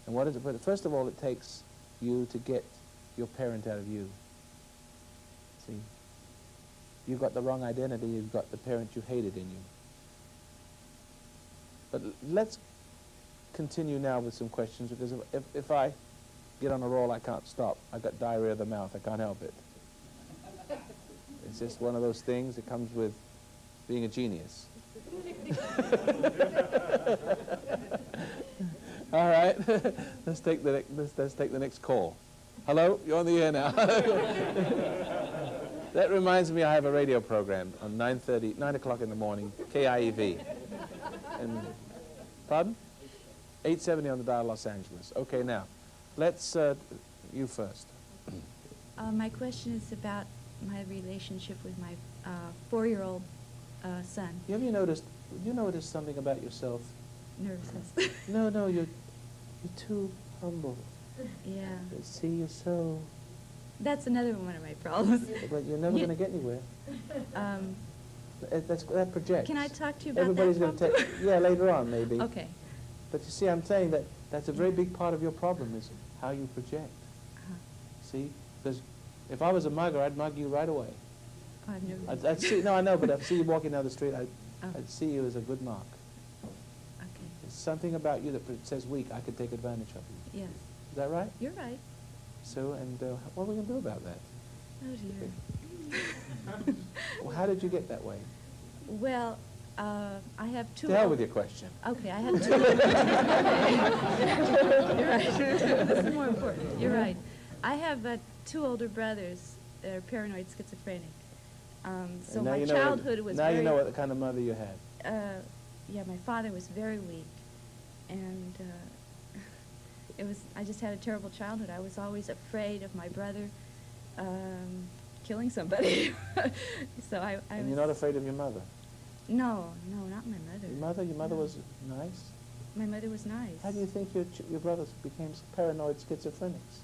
Speaker 2: And what is it? But first of all, it takes you to get your parent out of you. See? You've got the wrong identity. You've got the parent you hated in you. But let's continue now with some questions, because if I get on a roll, I can't stop. I got diarrhea of the mouth. I can't help it. It's just one of those things that comes with being a genius. All right, let's take the next call. Hello, you're on the air now. That reminds me, I have a radio program on 9 o'clock in the morning, KIEV. And, pardon? 870 on the dial, Los Angeles. Okay, now, let's, you first.
Speaker 12: My question is about my relationship with my 4-year-old son.
Speaker 2: Have you noticed something about yourself?
Speaker 12: Nervousness.
Speaker 2: No, you're too humble.
Speaker 12: Yeah.
Speaker 2: See, you're so...
Speaker 12: That's another one of my problems.
Speaker 2: But you're never going to get anywhere. That projects.
Speaker 12: Can I talk to you about
Speaker 2: Everybody's
Speaker 12: that?
Speaker 2: going to take... Yeah, later on, maybe.
Speaker 12: Okay.
Speaker 2: But you see, I'm saying that that's a very big part of your problem is how you project. See? Because if I was a mugger, I'd mug you right away.
Speaker 12: Oh, I've never...
Speaker 2: I'd see... No, I know, but I'd see you walking down the street,
Speaker 12: Oh.
Speaker 2: I'd see you as a good mark.
Speaker 12: Okay.
Speaker 2: There's something about you that says weak. I could take advantage of you.
Speaker 12: Yes.
Speaker 2: Is that right?
Speaker 12: You're right.
Speaker 2: So, and what are we going to do about that?
Speaker 12: Oh, dear.
Speaker 2: Well, how did you get that way?
Speaker 12: Well, I have two...
Speaker 2: To hell with your question.
Speaker 12: Okay, I have two... You're right. This is more important. You're right. I have 2 older brothers that are paranoid schizophrenic. So
Speaker 2: And now
Speaker 12: my
Speaker 2: you know
Speaker 12: childhood was
Speaker 2: now
Speaker 12: very...
Speaker 2: you know what kind of mother you had.
Speaker 12: Yeah, my father was very weak. And I just had a terrible childhood. I was always afraid of my brother killing somebody. So I
Speaker 2: And
Speaker 12: was...
Speaker 2: you're not afraid of your mother?
Speaker 12: No, not my mother.
Speaker 2: Your mother was nice?
Speaker 12: My mother was nice.
Speaker 2: How do you think your brothers became paranoid schizophrenics?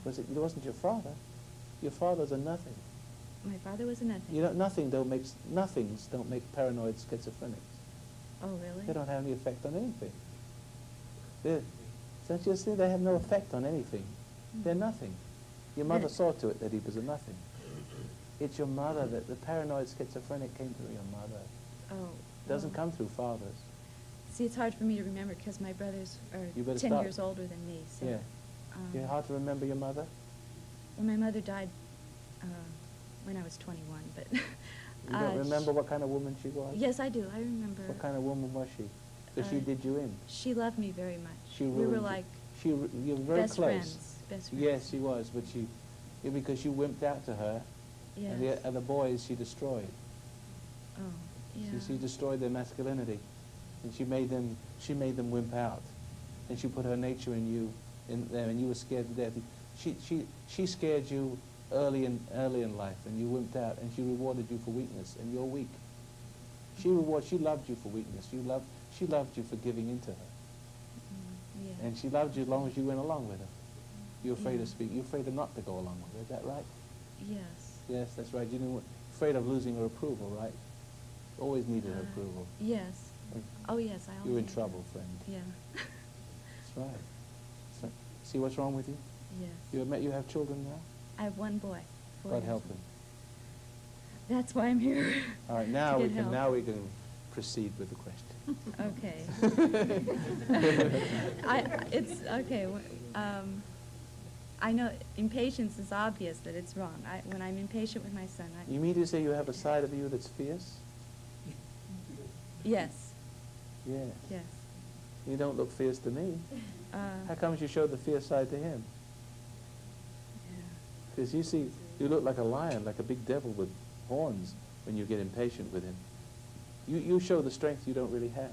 Speaker 2: It wasn't your father. Your father's a nothing.
Speaker 12: My father was a nothing.
Speaker 2: Nothings don't make paranoid schizophrenics.
Speaker 12: Oh, really?
Speaker 2: They don't have any effect on anything. Don't you see? They have no effect on anything. They're nothing. Your mother saw to it that he was a nothing. It's your mother that the paranoid schizophrenic came through your mother.
Speaker 12: Oh.
Speaker 2: It doesn't come through fathers.
Speaker 12: See, it's hard for me to remember because my brothers are
Speaker 2: You better
Speaker 12: 10
Speaker 2: stop.
Speaker 12: years older than me. So,
Speaker 2: Yeah. It's hard to remember your mother?
Speaker 12: Well, my mother died when I was 21, but...
Speaker 2: You don't remember what kind of woman she was?
Speaker 12: Yes, I do. I remember.
Speaker 2: What kind of woman was she? Because she did you in.
Speaker 12: She loved me very much.
Speaker 2: She
Speaker 12: We were
Speaker 2: ruined you.
Speaker 12: like
Speaker 2: You were very
Speaker 12: best
Speaker 2: close.
Speaker 12: friends. Best friends.
Speaker 2: Yes, she was, but because you wimped out to her,
Speaker 12: Yes.
Speaker 2: and the other boys she destroyed.
Speaker 12: Oh, yeah.
Speaker 2: She destroyed their masculinity, and she made them wimp out, and she put her nature in you, in them, and you were scared to death. She scared you early in life, and you wimped out, and she rewarded you for weakness, and you're weak. She loved you for weakness. She loved you for giving in to her,
Speaker 12: Yeah.
Speaker 2: and she loved you as long as you went along with her. You're afraid to speak. You're afraid not to go along with her. Is that right?
Speaker 12: Yes.
Speaker 2: Yes, that's right. Afraid of losing her approval, right? Always needed her approval.
Speaker 12: Yes. Oh, yes, I always...
Speaker 2: You're in trouble, friend.
Speaker 12: Yeah.
Speaker 2: That's right. See what's wrong with you?
Speaker 12: Yes.
Speaker 2: You have children now?
Speaker 12: I have one boy. 4
Speaker 2: God
Speaker 12: years
Speaker 2: help
Speaker 12: old.
Speaker 2: him.
Speaker 12: That's why I'm here.
Speaker 2: All right,
Speaker 12: To
Speaker 2: now
Speaker 12: get help.
Speaker 2: we can proceed with the question.
Speaker 12: Okay. I know impatience is obvious that it's wrong. When I'm impatient with my son,
Speaker 2: You mean to say you have a side of you that's fierce?
Speaker 12: Yes.
Speaker 2: Yeah.
Speaker 12: Yes.
Speaker 2: You don't look fierce to me. How come you showed the fierce side to him? Because you look like a lion, like a big devil with horns when you get impatient with him. You show the strength you don't really have.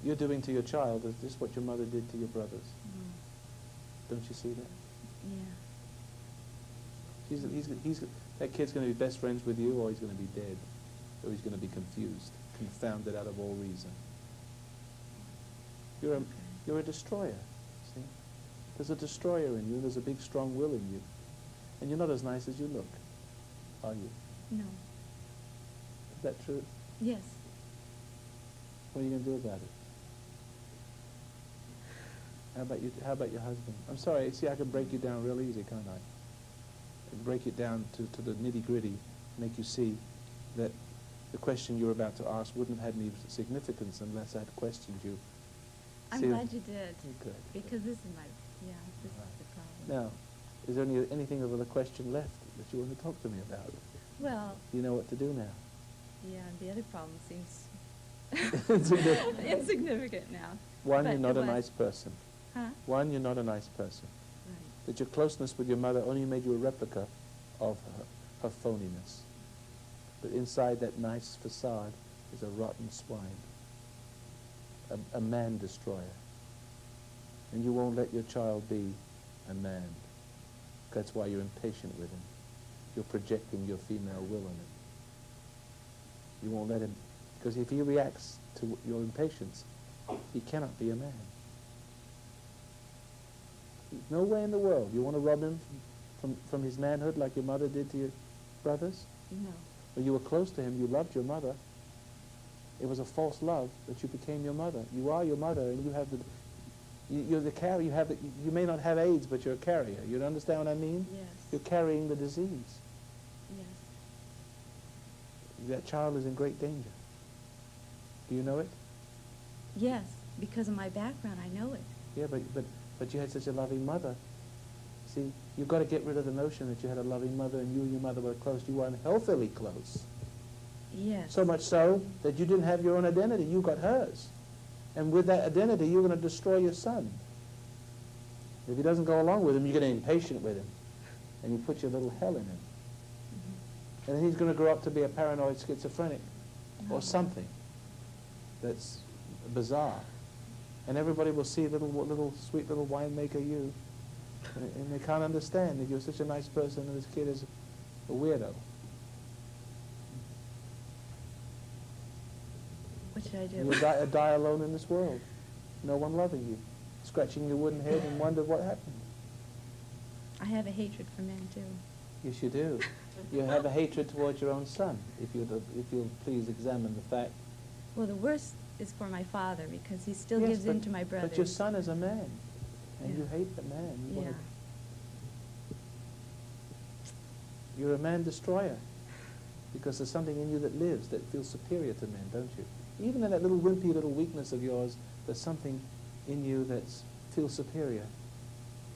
Speaker 2: You're doing to your child just what your mother did to your brothers. Don't you see that?
Speaker 12: Yeah.
Speaker 2: That kid's going to be best friends with you, or he's going to be dead, or he's going to be confused, confounded out of all reason. You're a destroyer, see? There's a destroyer in you, there's a big strong will in you, and you're not as nice as you look. are you?
Speaker 12: No.
Speaker 2: Is that true?
Speaker 12: Yes.
Speaker 2: What are you going to do about it? How about your husband? I'm sorry, see, I can break you down real easy, can't I? Break it down to the nitty-gritty, make you see that the question you're about to ask wouldn't have had any significance unless I had questioned you.
Speaker 12: I'm
Speaker 2: See,
Speaker 12: glad you did.
Speaker 2: Good.
Speaker 12: Because this is this is the problem.
Speaker 2: Now, is there anything of a question left that you want to talk to me about?
Speaker 12: Well,
Speaker 2: You know what to do now.
Speaker 12: yeah, the other problem seems
Speaker 2: Insignificant.
Speaker 12: insignificant now.
Speaker 2: One,
Speaker 12: But
Speaker 2: you're not
Speaker 12: it
Speaker 2: a
Speaker 12: was-
Speaker 2: nice person.
Speaker 12: Huh?
Speaker 2: One, you're not a nice person.
Speaker 12: Right.
Speaker 2: That your closeness with your mother only made you a replica of her phoniness. But inside that nice facade is a rotten swine, a man destroyer. And you won't let your child be a man. That's why you're impatient with him. You're projecting your female will on him. You won't let him, because if he reacts to your impatience, he cannot be a man. No way in the world. You want to rob him from his manhood like your mother did to your brothers?
Speaker 12: No.
Speaker 2: Well, you were close to him. You loved your mother. It was a false love that you became your mother. You are your mother, and you have the. You're the carrier. You have the, you may not have AIDS, but you're a carrier. You understand what I mean?
Speaker 12: Yes.
Speaker 2: You're carrying the disease.
Speaker 12: Yes.
Speaker 2: That child is in great danger. Do you know it?
Speaker 12: Yes, because of my background, I know it.
Speaker 2: Yeah, but you had such a loving mother. See, you've got to get rid of the notion that you had a loving mother and you and your mother were close. You were unhealthily close.
Speaker 12: Yes.
Speaker 2: So much so that you didn't have your own identity. You got hers. And with that identity, you're going to destroy your son. If he doesn't go along with him, you get impatient with him. And you put your little hell in him.
Speaker 12: Mm-hmm.
Speaker 2: And then he's going to grow up to be a paranoid schizophrenic or something that's bizarre. And everybody will see little sweet little winemaker you. And they can't understand that you're such a nice person and this kid is a weirdo.
Speaker 12: What should I do?
Speaker 2: You'll die alone in this world. No one loving you. Scratching your wooden head and wonder what happened.
Speaker 12: I have a hatred for men, too.
Speaker 2: Yes, you do. You have a hatred towards your own son, if you'll please examine the fact.
Speaker 12: Well, the worst is for my father, because he still
Speaker 2: Yes,
Speaker 12: gives
Speaker 2: but-
Speaker 12: in to my brothers.
Speaker 2: But your son is a man, and
Speaker 12: Yeah.
Speaker 2: you hate the man.
Speaker 12: Yeah.
Speaker 2: You're a man destroyer, because there's something in you that lives, that feels superior to men, don't you? Even in that little wimpy little weakness of yours, there's something in you that feels superior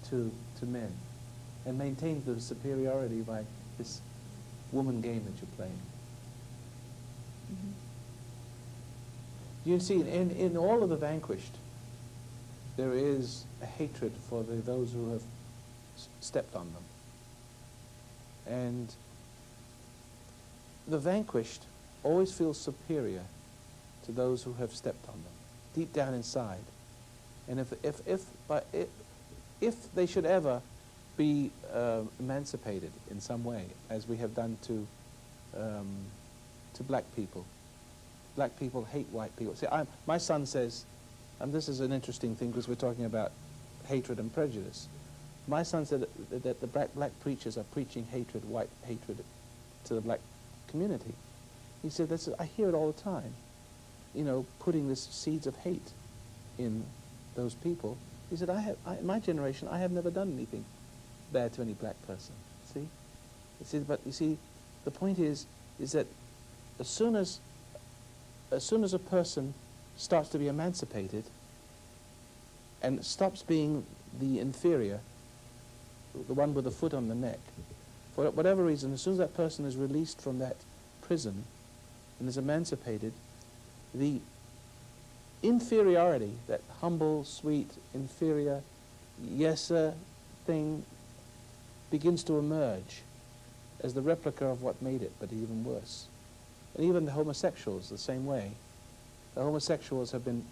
Speaker 2: to men, and maintains the superiority by this woman game that you're playing.
Speaker 12: Mhm.
Speaker 2: You see, in all of the vanquished, there is a hatred for those who have stepped on them. And the vanquished always feel superior to those who have stepped on them, deep down inside. And if they should ever be emancipated in some way, as we have done to black people. Black people hate white people. See, my son says, and this is an interesting thing because we're talking about hatred and prejudice. My son said that the black preachers are preaching white hatred to the black community. He said, I hear it all the time, putting this seeds of hate in those people. He said, in my generation, I have never done anything bad to any black person. See? But you see, the point is that as soon as a person starts to be emancipated and stops being the inferior, the one with the foot on the neck, for whatever reason, as soon as that person is released from that prison and is emancipated, the inferiority, that humble, sweet, inferior, yes sir thing, begins to emerge as the replica of what made it, but even worse. And even the homosexuals, the same way. The homosexuals have been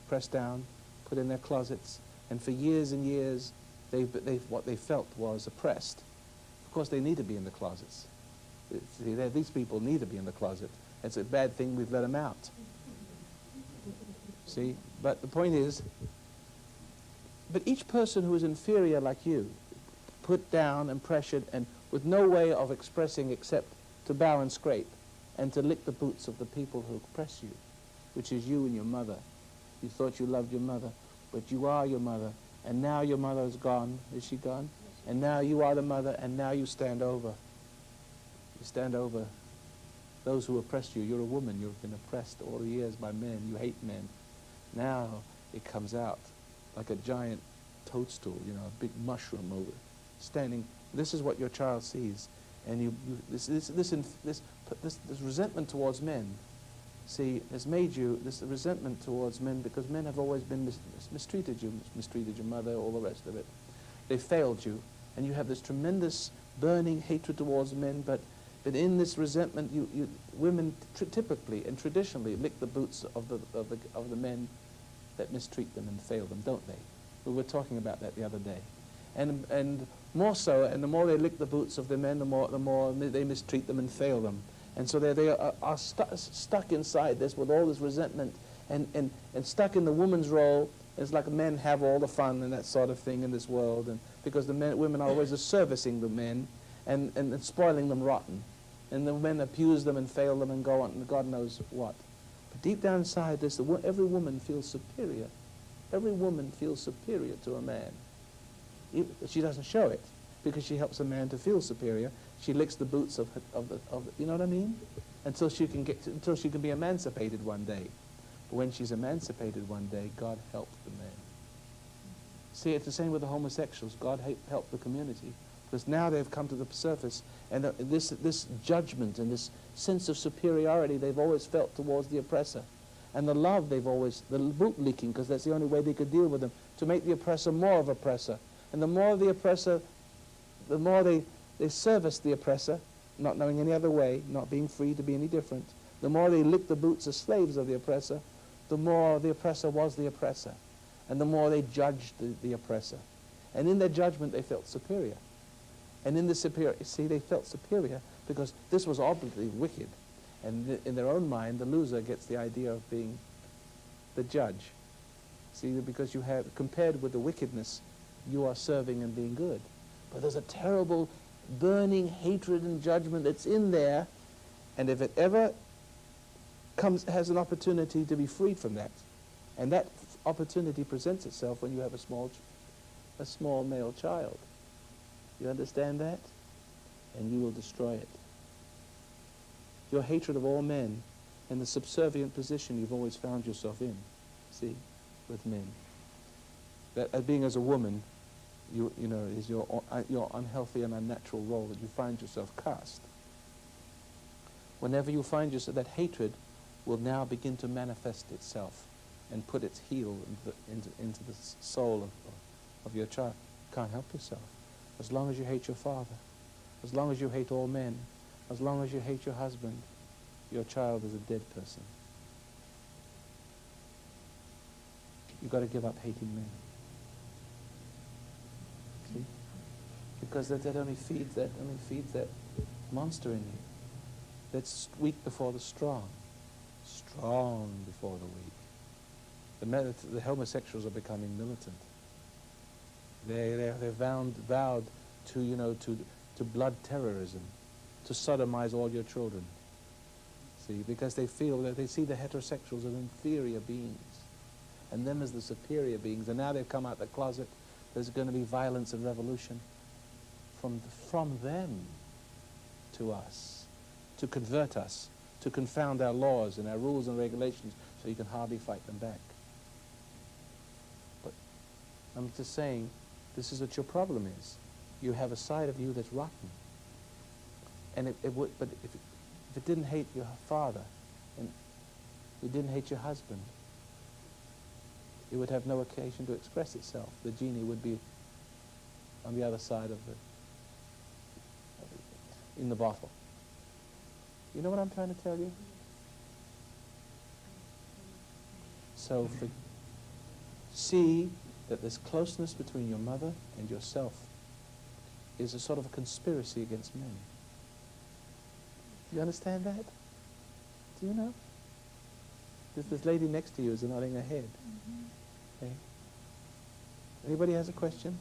Speaker 2: pressed down, put in their closets, and for years and years, what they felt was oppressed. Of course, they need to be in the closets. See, these people need to be in the closet. It's a bad thing we've let them out. See? But the point is, but each person who is inferior like you, put down and pressured and with no way of expressing except to bow and scrape, and to lick the boots of the people who oppress you, which is you and your mother. You thought you loved your mother, but you are your mother, and now your mother is gone. Is she gone? And now you are the mother, and now you stand over. You stand over those who oppress you. You're a woman. You've been oppressed all the years by men. You hate men. Now it comes out like a giant toadstool, you know, a big mushroom over, standing. This is what your child sees, and this resentment towards men. See, has made you this resentment towards men because men have always been mistreated you, mistreated your mother, all the rest of it. They failed you, and you have this tremendous burning hatred towards men. But in this resentment, women typically and traditionally lick the boots of the men that mistreat them and fail them, don't they? We were talking about that the other day, and more so. And the more they lick the boots of the men, the more they mistreat them and fail them. And so they are stuck inside this with all this resentment and stuck in the woman's role. It's like men have all the fun and that sort of thing in this world, and because women are always servicing the men and spoiling them rotten. And the men abuse them and fail them and go on, and God knows what. But deep down inside this, every woman feels superior. Every woman feels superior to a man. She doesn't show it because she helps a man to feel superior. She licks the boots of the you know what I mean? Until she can be emancipated one day. But when she's emancipated one day, God help the man. See, it's the same with the homosexuals. God help the community. Because now they've come to the surface, and this judgment and this sense of superiority they've always felt towards the oppressor. And the love the boot licking, because that's the only way they could deal with them, to make the oppressor more of oppressor. And the more the oppressor, the more they service the oppressor, not knowing any other way, not being free to be any different. The more they lick the boots as slaves of the oppressor, the more the oppressor was the oppressor. And the more they judged the oppressor. And in their judgment, they felt superior. And in the superior, see, they felt superior because this was obviously wicked. And in their own mind, the loser gets the idea of being the judge. See, because you have, compared with the wickedness, you are serving and being good. But there's a terrible burning hatred and judgment that's in there, and if it ever has an opportunity to be freed from that, and that opportunity presents itself when you have a small male child. You understand that? And you will destroy it. Your hatred of all men and the subservient position you've always found yourself in, see, with men. That being as a woman, you know, is your unhealthy and unnatural role that you find yourself cast. Whenever you find yourself, that hatred will now begin to manifest itself and put its heel into the soul of your child. You can't help yourself. As long as you hate your father, as long as you hate all men, as long as you hate your husband, your child is a dead person. You've got to give up hating men. See? Because that only feeds that monster in you. That's weak before the strong. Strong before the weak. The homosexuals are becoming militant. They're vowed to, you know, to blood terrorism, to sodomize all your children. See, because they feel that they see the heterosexuals as inferior beings, and them as the superior beings. And now they've come out the closet. There's going to be violence and revolution from them to us, to convert us, to confound our laws and our rules and regulations, so you can hardly fight them back. But I'm just saying, this is what your problem is. You have a side of you that's rotten. And but if it didn't hate your father, and it didn't hate your husband, it would have no occasion to express itself. The genie would be on the other side of in the bottle. You know what I'm trying to tell you? So see that this closeness between your mother and yourself is a sort of a conspiracy against men. Do you understand that? Do you know? This lady next to you is nodding her head. Okay. Anybody has a question?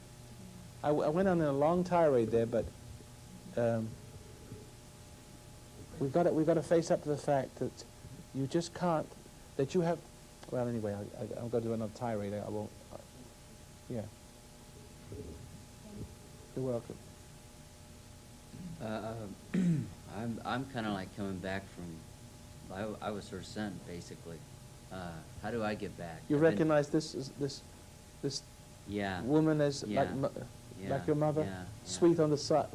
Speaker 2: I went on a long tirade there, but We've got to face up to the fact that you just can't, that you have, well, anyway, I'll go to another tirade. I won't, yeah. You're welcome.
Speaker 13: I'm kind of like coming back from, I was her son, basically. How do I get back?
Speaker 2: You
Speaker 13: I've been-
Speaker 2: recognize this
Speaker 13: Yeah.
Speaker 2: woman as
Speaker 13: Yeah.
Speaker 2: like your mother?
Speaker 13: Yeah.
Speaker 2: Sweet on the side,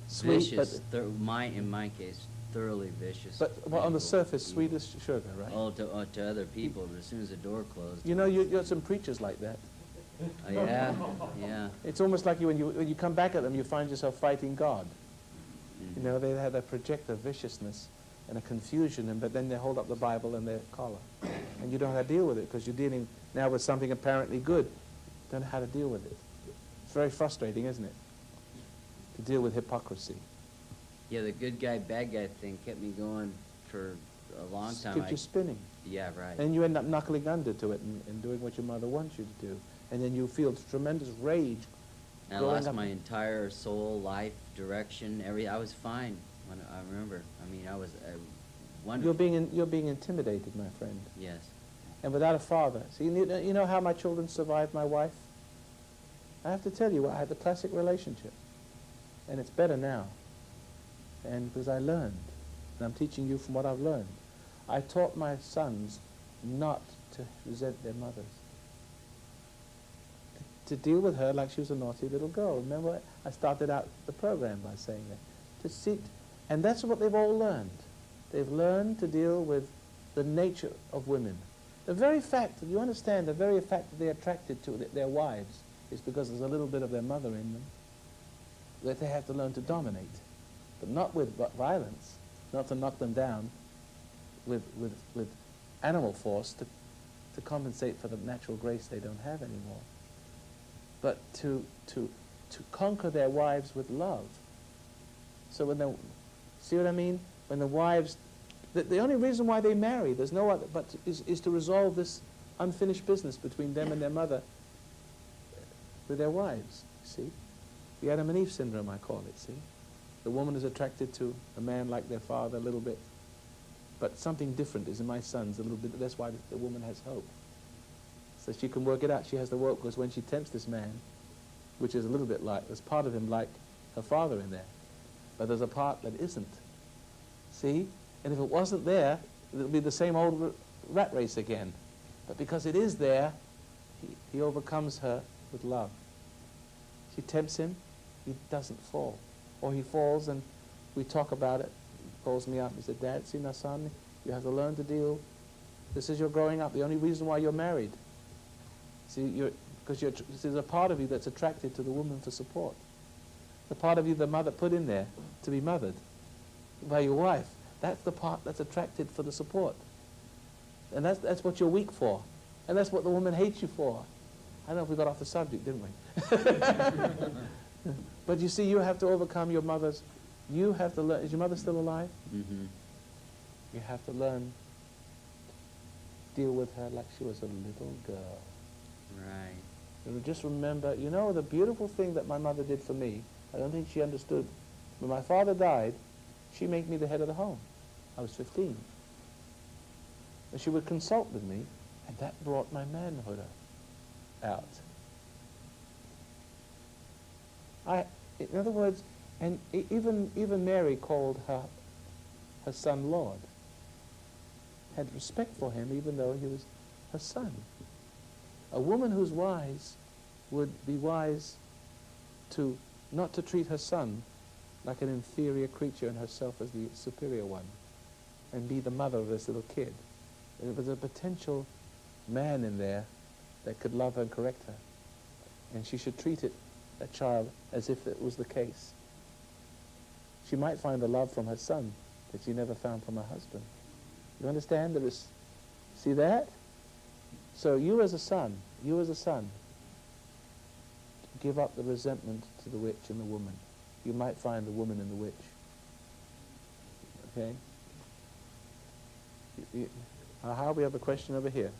Speaker 2: sweet,
Speaker 13: Vicious, in my case, thoroughly vicious.
Speaker 2: but on the
Speaker 13: evil,
Speaker 2: surface,
Speaker 13: evil.
Speaker 2: sweet as sugar, right?
Speaker 13: Oh, to other people, but as soon as the door closed.
Speaker 2: You know, you got some preachers like that.
Speaker 13: Yeah, yeah.
Speaker 2: It's almost like when you come back at them, you find yourself fighting God.
Speaker 13: Mhm.
Speaker 2: You know, they have a project of viciousness and a confusion, but then they hold up the Bible and their collar. And you don't know how to deal with it because you're dealing now with something apparently good. Don't know how to deal with it. It's very frustrating, isn't it? To deal with hypocrisy.
Speaker 13: Yeah, the good guy, bad guy thing kept me going for a long time.
Speaker 2: Keeps you spinning.
Speaker 13: Yeah, right.
Speaker 2: And you end up knuckling under to it and doing what your mother wants you to do. And then you feel tremendous rage.
Speaker 13: And I
Speaker 2: growing
Speaker 13: lost
Speaker 2: up.
Speaker 13: my entire soul, life, direction, I was fine when I remember. I mean, I was wonderful.
Speaker 2: You're being intimidated, my friend.
Speaker 13: Yes.
Speaker 2: And without a father. See, you know how my children survived my wife? I have to tell you, I had the classic relationship. And it's better now. And because I learned. And I'm teaching you from what I've learned. I taught my sons not to resent their mothers. To deal with her like she was a naughty little girl. Remember, I started out the program by saying that. To see, and that's what they've all learned. They've learned to deal with the nature of women. The very fact, you understand, the very fact that they're attracted to their wives is because there's a little bit of their mother in them that they have to learn to dominate. But not with violence, not to knock them down, with animal force to compensate for the natural grace they don't have anymore. But to conquer their wives with love. So when they, see what I mean? When the wives, the only reason why they marry, there's no other, but is to resolve this unfinished business between them and their mother with their wives, see? The Adam and Eve syndrome, I call it, see? The woman is attracted to a man like their father a little bit, but something different is in my sons a little bit. That's why the woman has hope. So she can work it out. She has the work because when she tempts this man, which is a little bit like, there's part of him like her father in there, but there's a part that isn't. See? And if it wasn't there, it would be the same old rat race again. But because it is there, he overcomes her with love. She tempts him, he doesn't fall. Or he falls and we talk about it. He calls me up and said, Dad, see now, son, you have to learn to deal. This is your growing up. The only reason why you're married. See, because there's a part of you that's attracted to the woman for support. The part of you the mother put in there to be mothered by your wife. That's the part that's attracted for the support. And that's what you're weak for. And that's what the woman hates you for. I don't know if we got off the subject, didn't we? But you see, you have to overcome your mother's, you have to learn, is your mother still alive?
Speaker 13: Mm-hmm.
Speaker 2: You have to learn to deal with her like she was a little girl.
Speaker 13: Right.
Speaker 2: And just remember, you know, the beautiful thing that my mother did for me, I don't think she understood. When my father died, she made me the head of the home. I was 15. And she would consult with me, and that brought my manhood out. In other words, and even Mary called her son Lord. Had respect for him even though he was her son. A woman who's wise would be wise to not to treat her son like an inferior creature and herself as the superior one, and be the mother of this little kid. There was a potential man in there that could love her and correct her, and she should treat that child as if it was the case. She might find the love from her son that she never found from her husband. You understand? See that? So you as a son, give up the resentment to the witch and the woman. You might find the woman in the witch. Okay? How we have a question over here.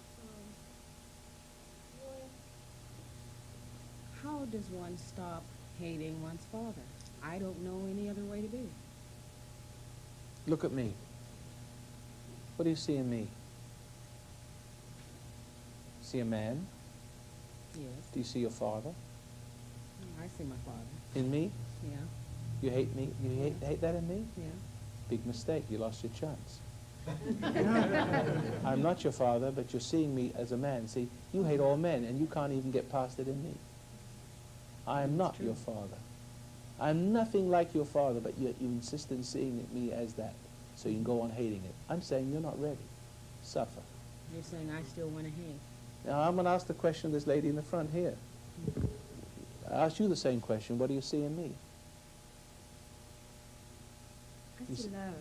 Speaker 7: How does one stop hating one's father? I don't know any other way to do it.
Speaker 2: Look at me. What do you see in me? See a man?
Speaker 7: Yes.
Speaker 2: Do you see your father?
Speaker 7: I see my father.
Speaker 2: In me?
Speaker 7: Yeah.
Speaker 2: You hate me? You hate that in me?
Speaker 7: Yeah.
Speaker 2: Big mistake. You lost your chance. I'm not your father, but you're seeing me as a man. See, you hate all men, and you can't even get past it in me. I am not your father. I'm nothing like your father, but you insist in seeing me as that, so you can go on hating it. I'm saying you're not ready. Suffer.
Speaker 7: You're saying I still want to hate.
Speaker 2: Now, I'm going to ask the question of this lady in the front here. I ask you the same question. What do you see in me?
Speaker 6: I see love.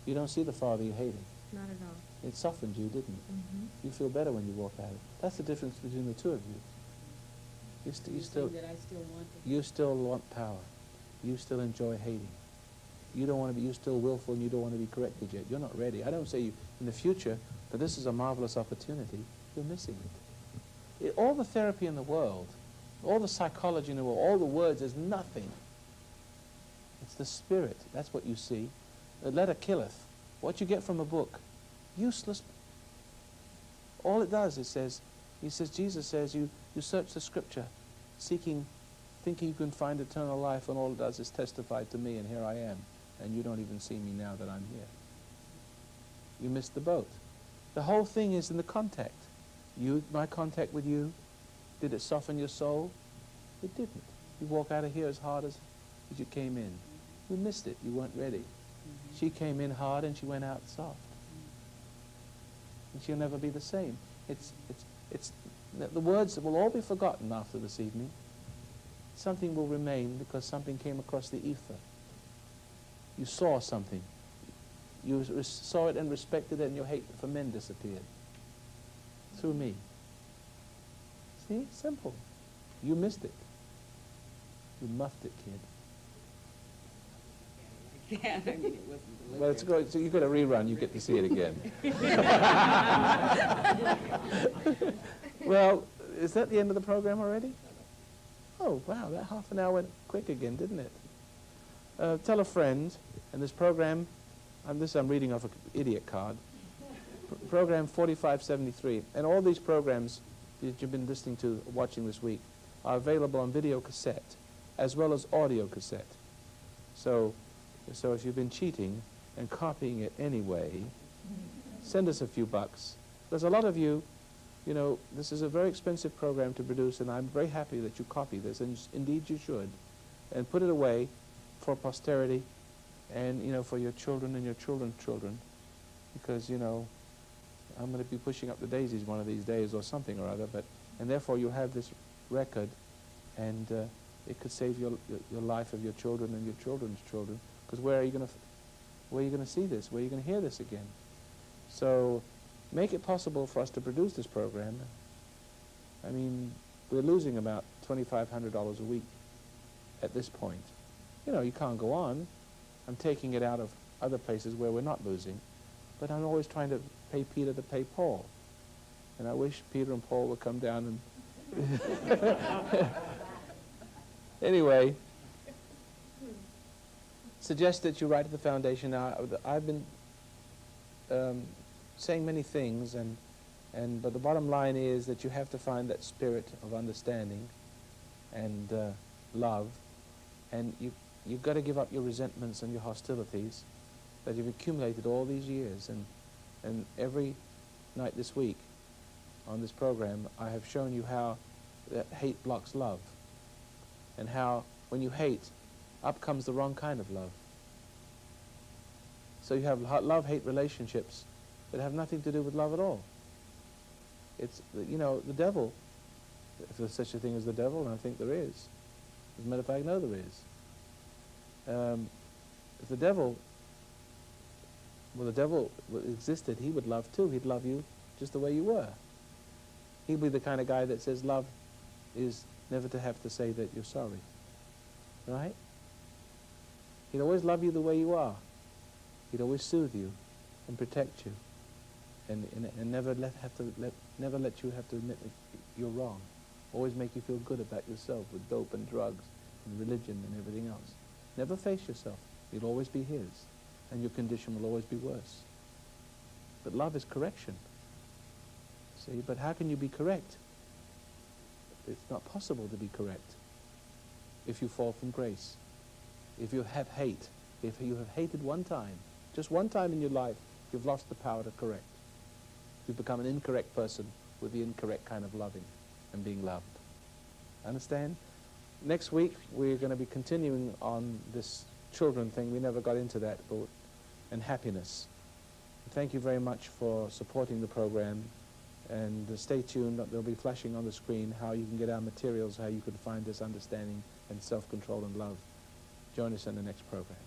Speaker 2: You don't see the father you're hating.
Speaker 6: Not at all.
Speaker 2: It softened you, didn't it?
Speaker 6: Mm-hmm.
Speaker 2: You feel better when you walk out of it. That's the difference between the two of you. You still,
Speaker 7: that I still want to
Speaker 2: you still want power. You still enjoy hating. You don't want to be, you're still willful and you don't want to be corrected yet. You're not ready. I don't say you in the future, but this is a marvelous opportunity. You're missing it. All the therapy in the world, all the psychology in the world, all the words is nothing. It's the spirit. That's what you see. The letter killeth. What you get from a book, useless. All it does, Jesus says, you search the scripture, seeking, thinking you can find eternal life, and all it does is testify to me, and here I am. And you don't even see me now that I'm here. You missed the boat. The whole thing is in the contact. My contact with you, did it soften your soul? It didn't. You walk out of here as hard as you came in. You missed it. You weren't ready. She came in hard and she went out soft. And she'll never be the same. The words will all be forgotten after this evening. Something will remain because something came across the ether. You saw something. You saw it and respected it, and your hate for men disappeared. Through me. See? Simple. You missed it. You muffed it, kid.
Speaker 7: Yeah, I mean, it wasn't
Speaker 2: Well, it's great. So you got a rerun. You get to see it again. Well, is that the end of the program already? Oh, wow. That half an hour went quick again, didn't it? Tell a friend, and this program, I'm reading off an idiot card, program 4573, and all these programs that you've been listening to, watching this week, are available on video cassette, as well as audio cassette. So if you've been cheating and copying it anyway, send us a few bucks. There's a lot of you, this is a very expensive program to produce, and I'm very happy that you copy this, and indeed you should, and put it away for posterity and, for your children and your children's children, because, I'm going to be pushing up the daisies one of these days or something or other, and therefore you have this record, and it could save your life of your children and your children's children. Because where are you going to see this? Where are you going to hear this again? So make it possible for us to produce this program. I mean, we're losing about $2,500 a week at this point. You can't go on. I'm taking it out of other places where we're not losing. But I'm always trying to pay Peter to pay Paul. And I wish Peter and Paul would come down and... Anyway, suggest that you write to the foundation. Now, I've been saying many things, but the bottom line is that you have to find that spirit of understanding and love, and you've got to give up your resentments and your hostilities that you've accumulated all these years. And every night this week on this program, I have shown you how that hate blocks love, and how when you hate, up comes the wrong kind of love. So you have love-hate relationships that have nothing to do with love at all. It's, the devil, if there's such a thing as the devil, and I think there is. As a matter of fact, I know there is. If the devil existed, he would love too. He'd love you just the way you were. He'd be the kind of guy that says love is never to have to say that you're sorry. Right? He'd always love you the way you are. He'd always soothe you and protect you, and never let you have to admit that you're wrong. Always make you feel good about yourself with dope and drugs and religion and everything else. Never face yourself. You'll always be his. and your condition will always be worse. But love is correction. See, but how can you be correct? It's not possible to be correct if you fall from grace. If you have hate, if you have hated one time, just one time in your life, you've lost the power to correct. You've become an incorrect person with the incorrect kind of loving and being loved. Understand? Next week, we're going to be continuing on this children thing. We never got into that, but, and happiness. Thank you very much for supporting the program. And stay tuned. They'll be flashing on the screen how you can get our materials, how you can find this understanding and self-control and love. Join us in the next program.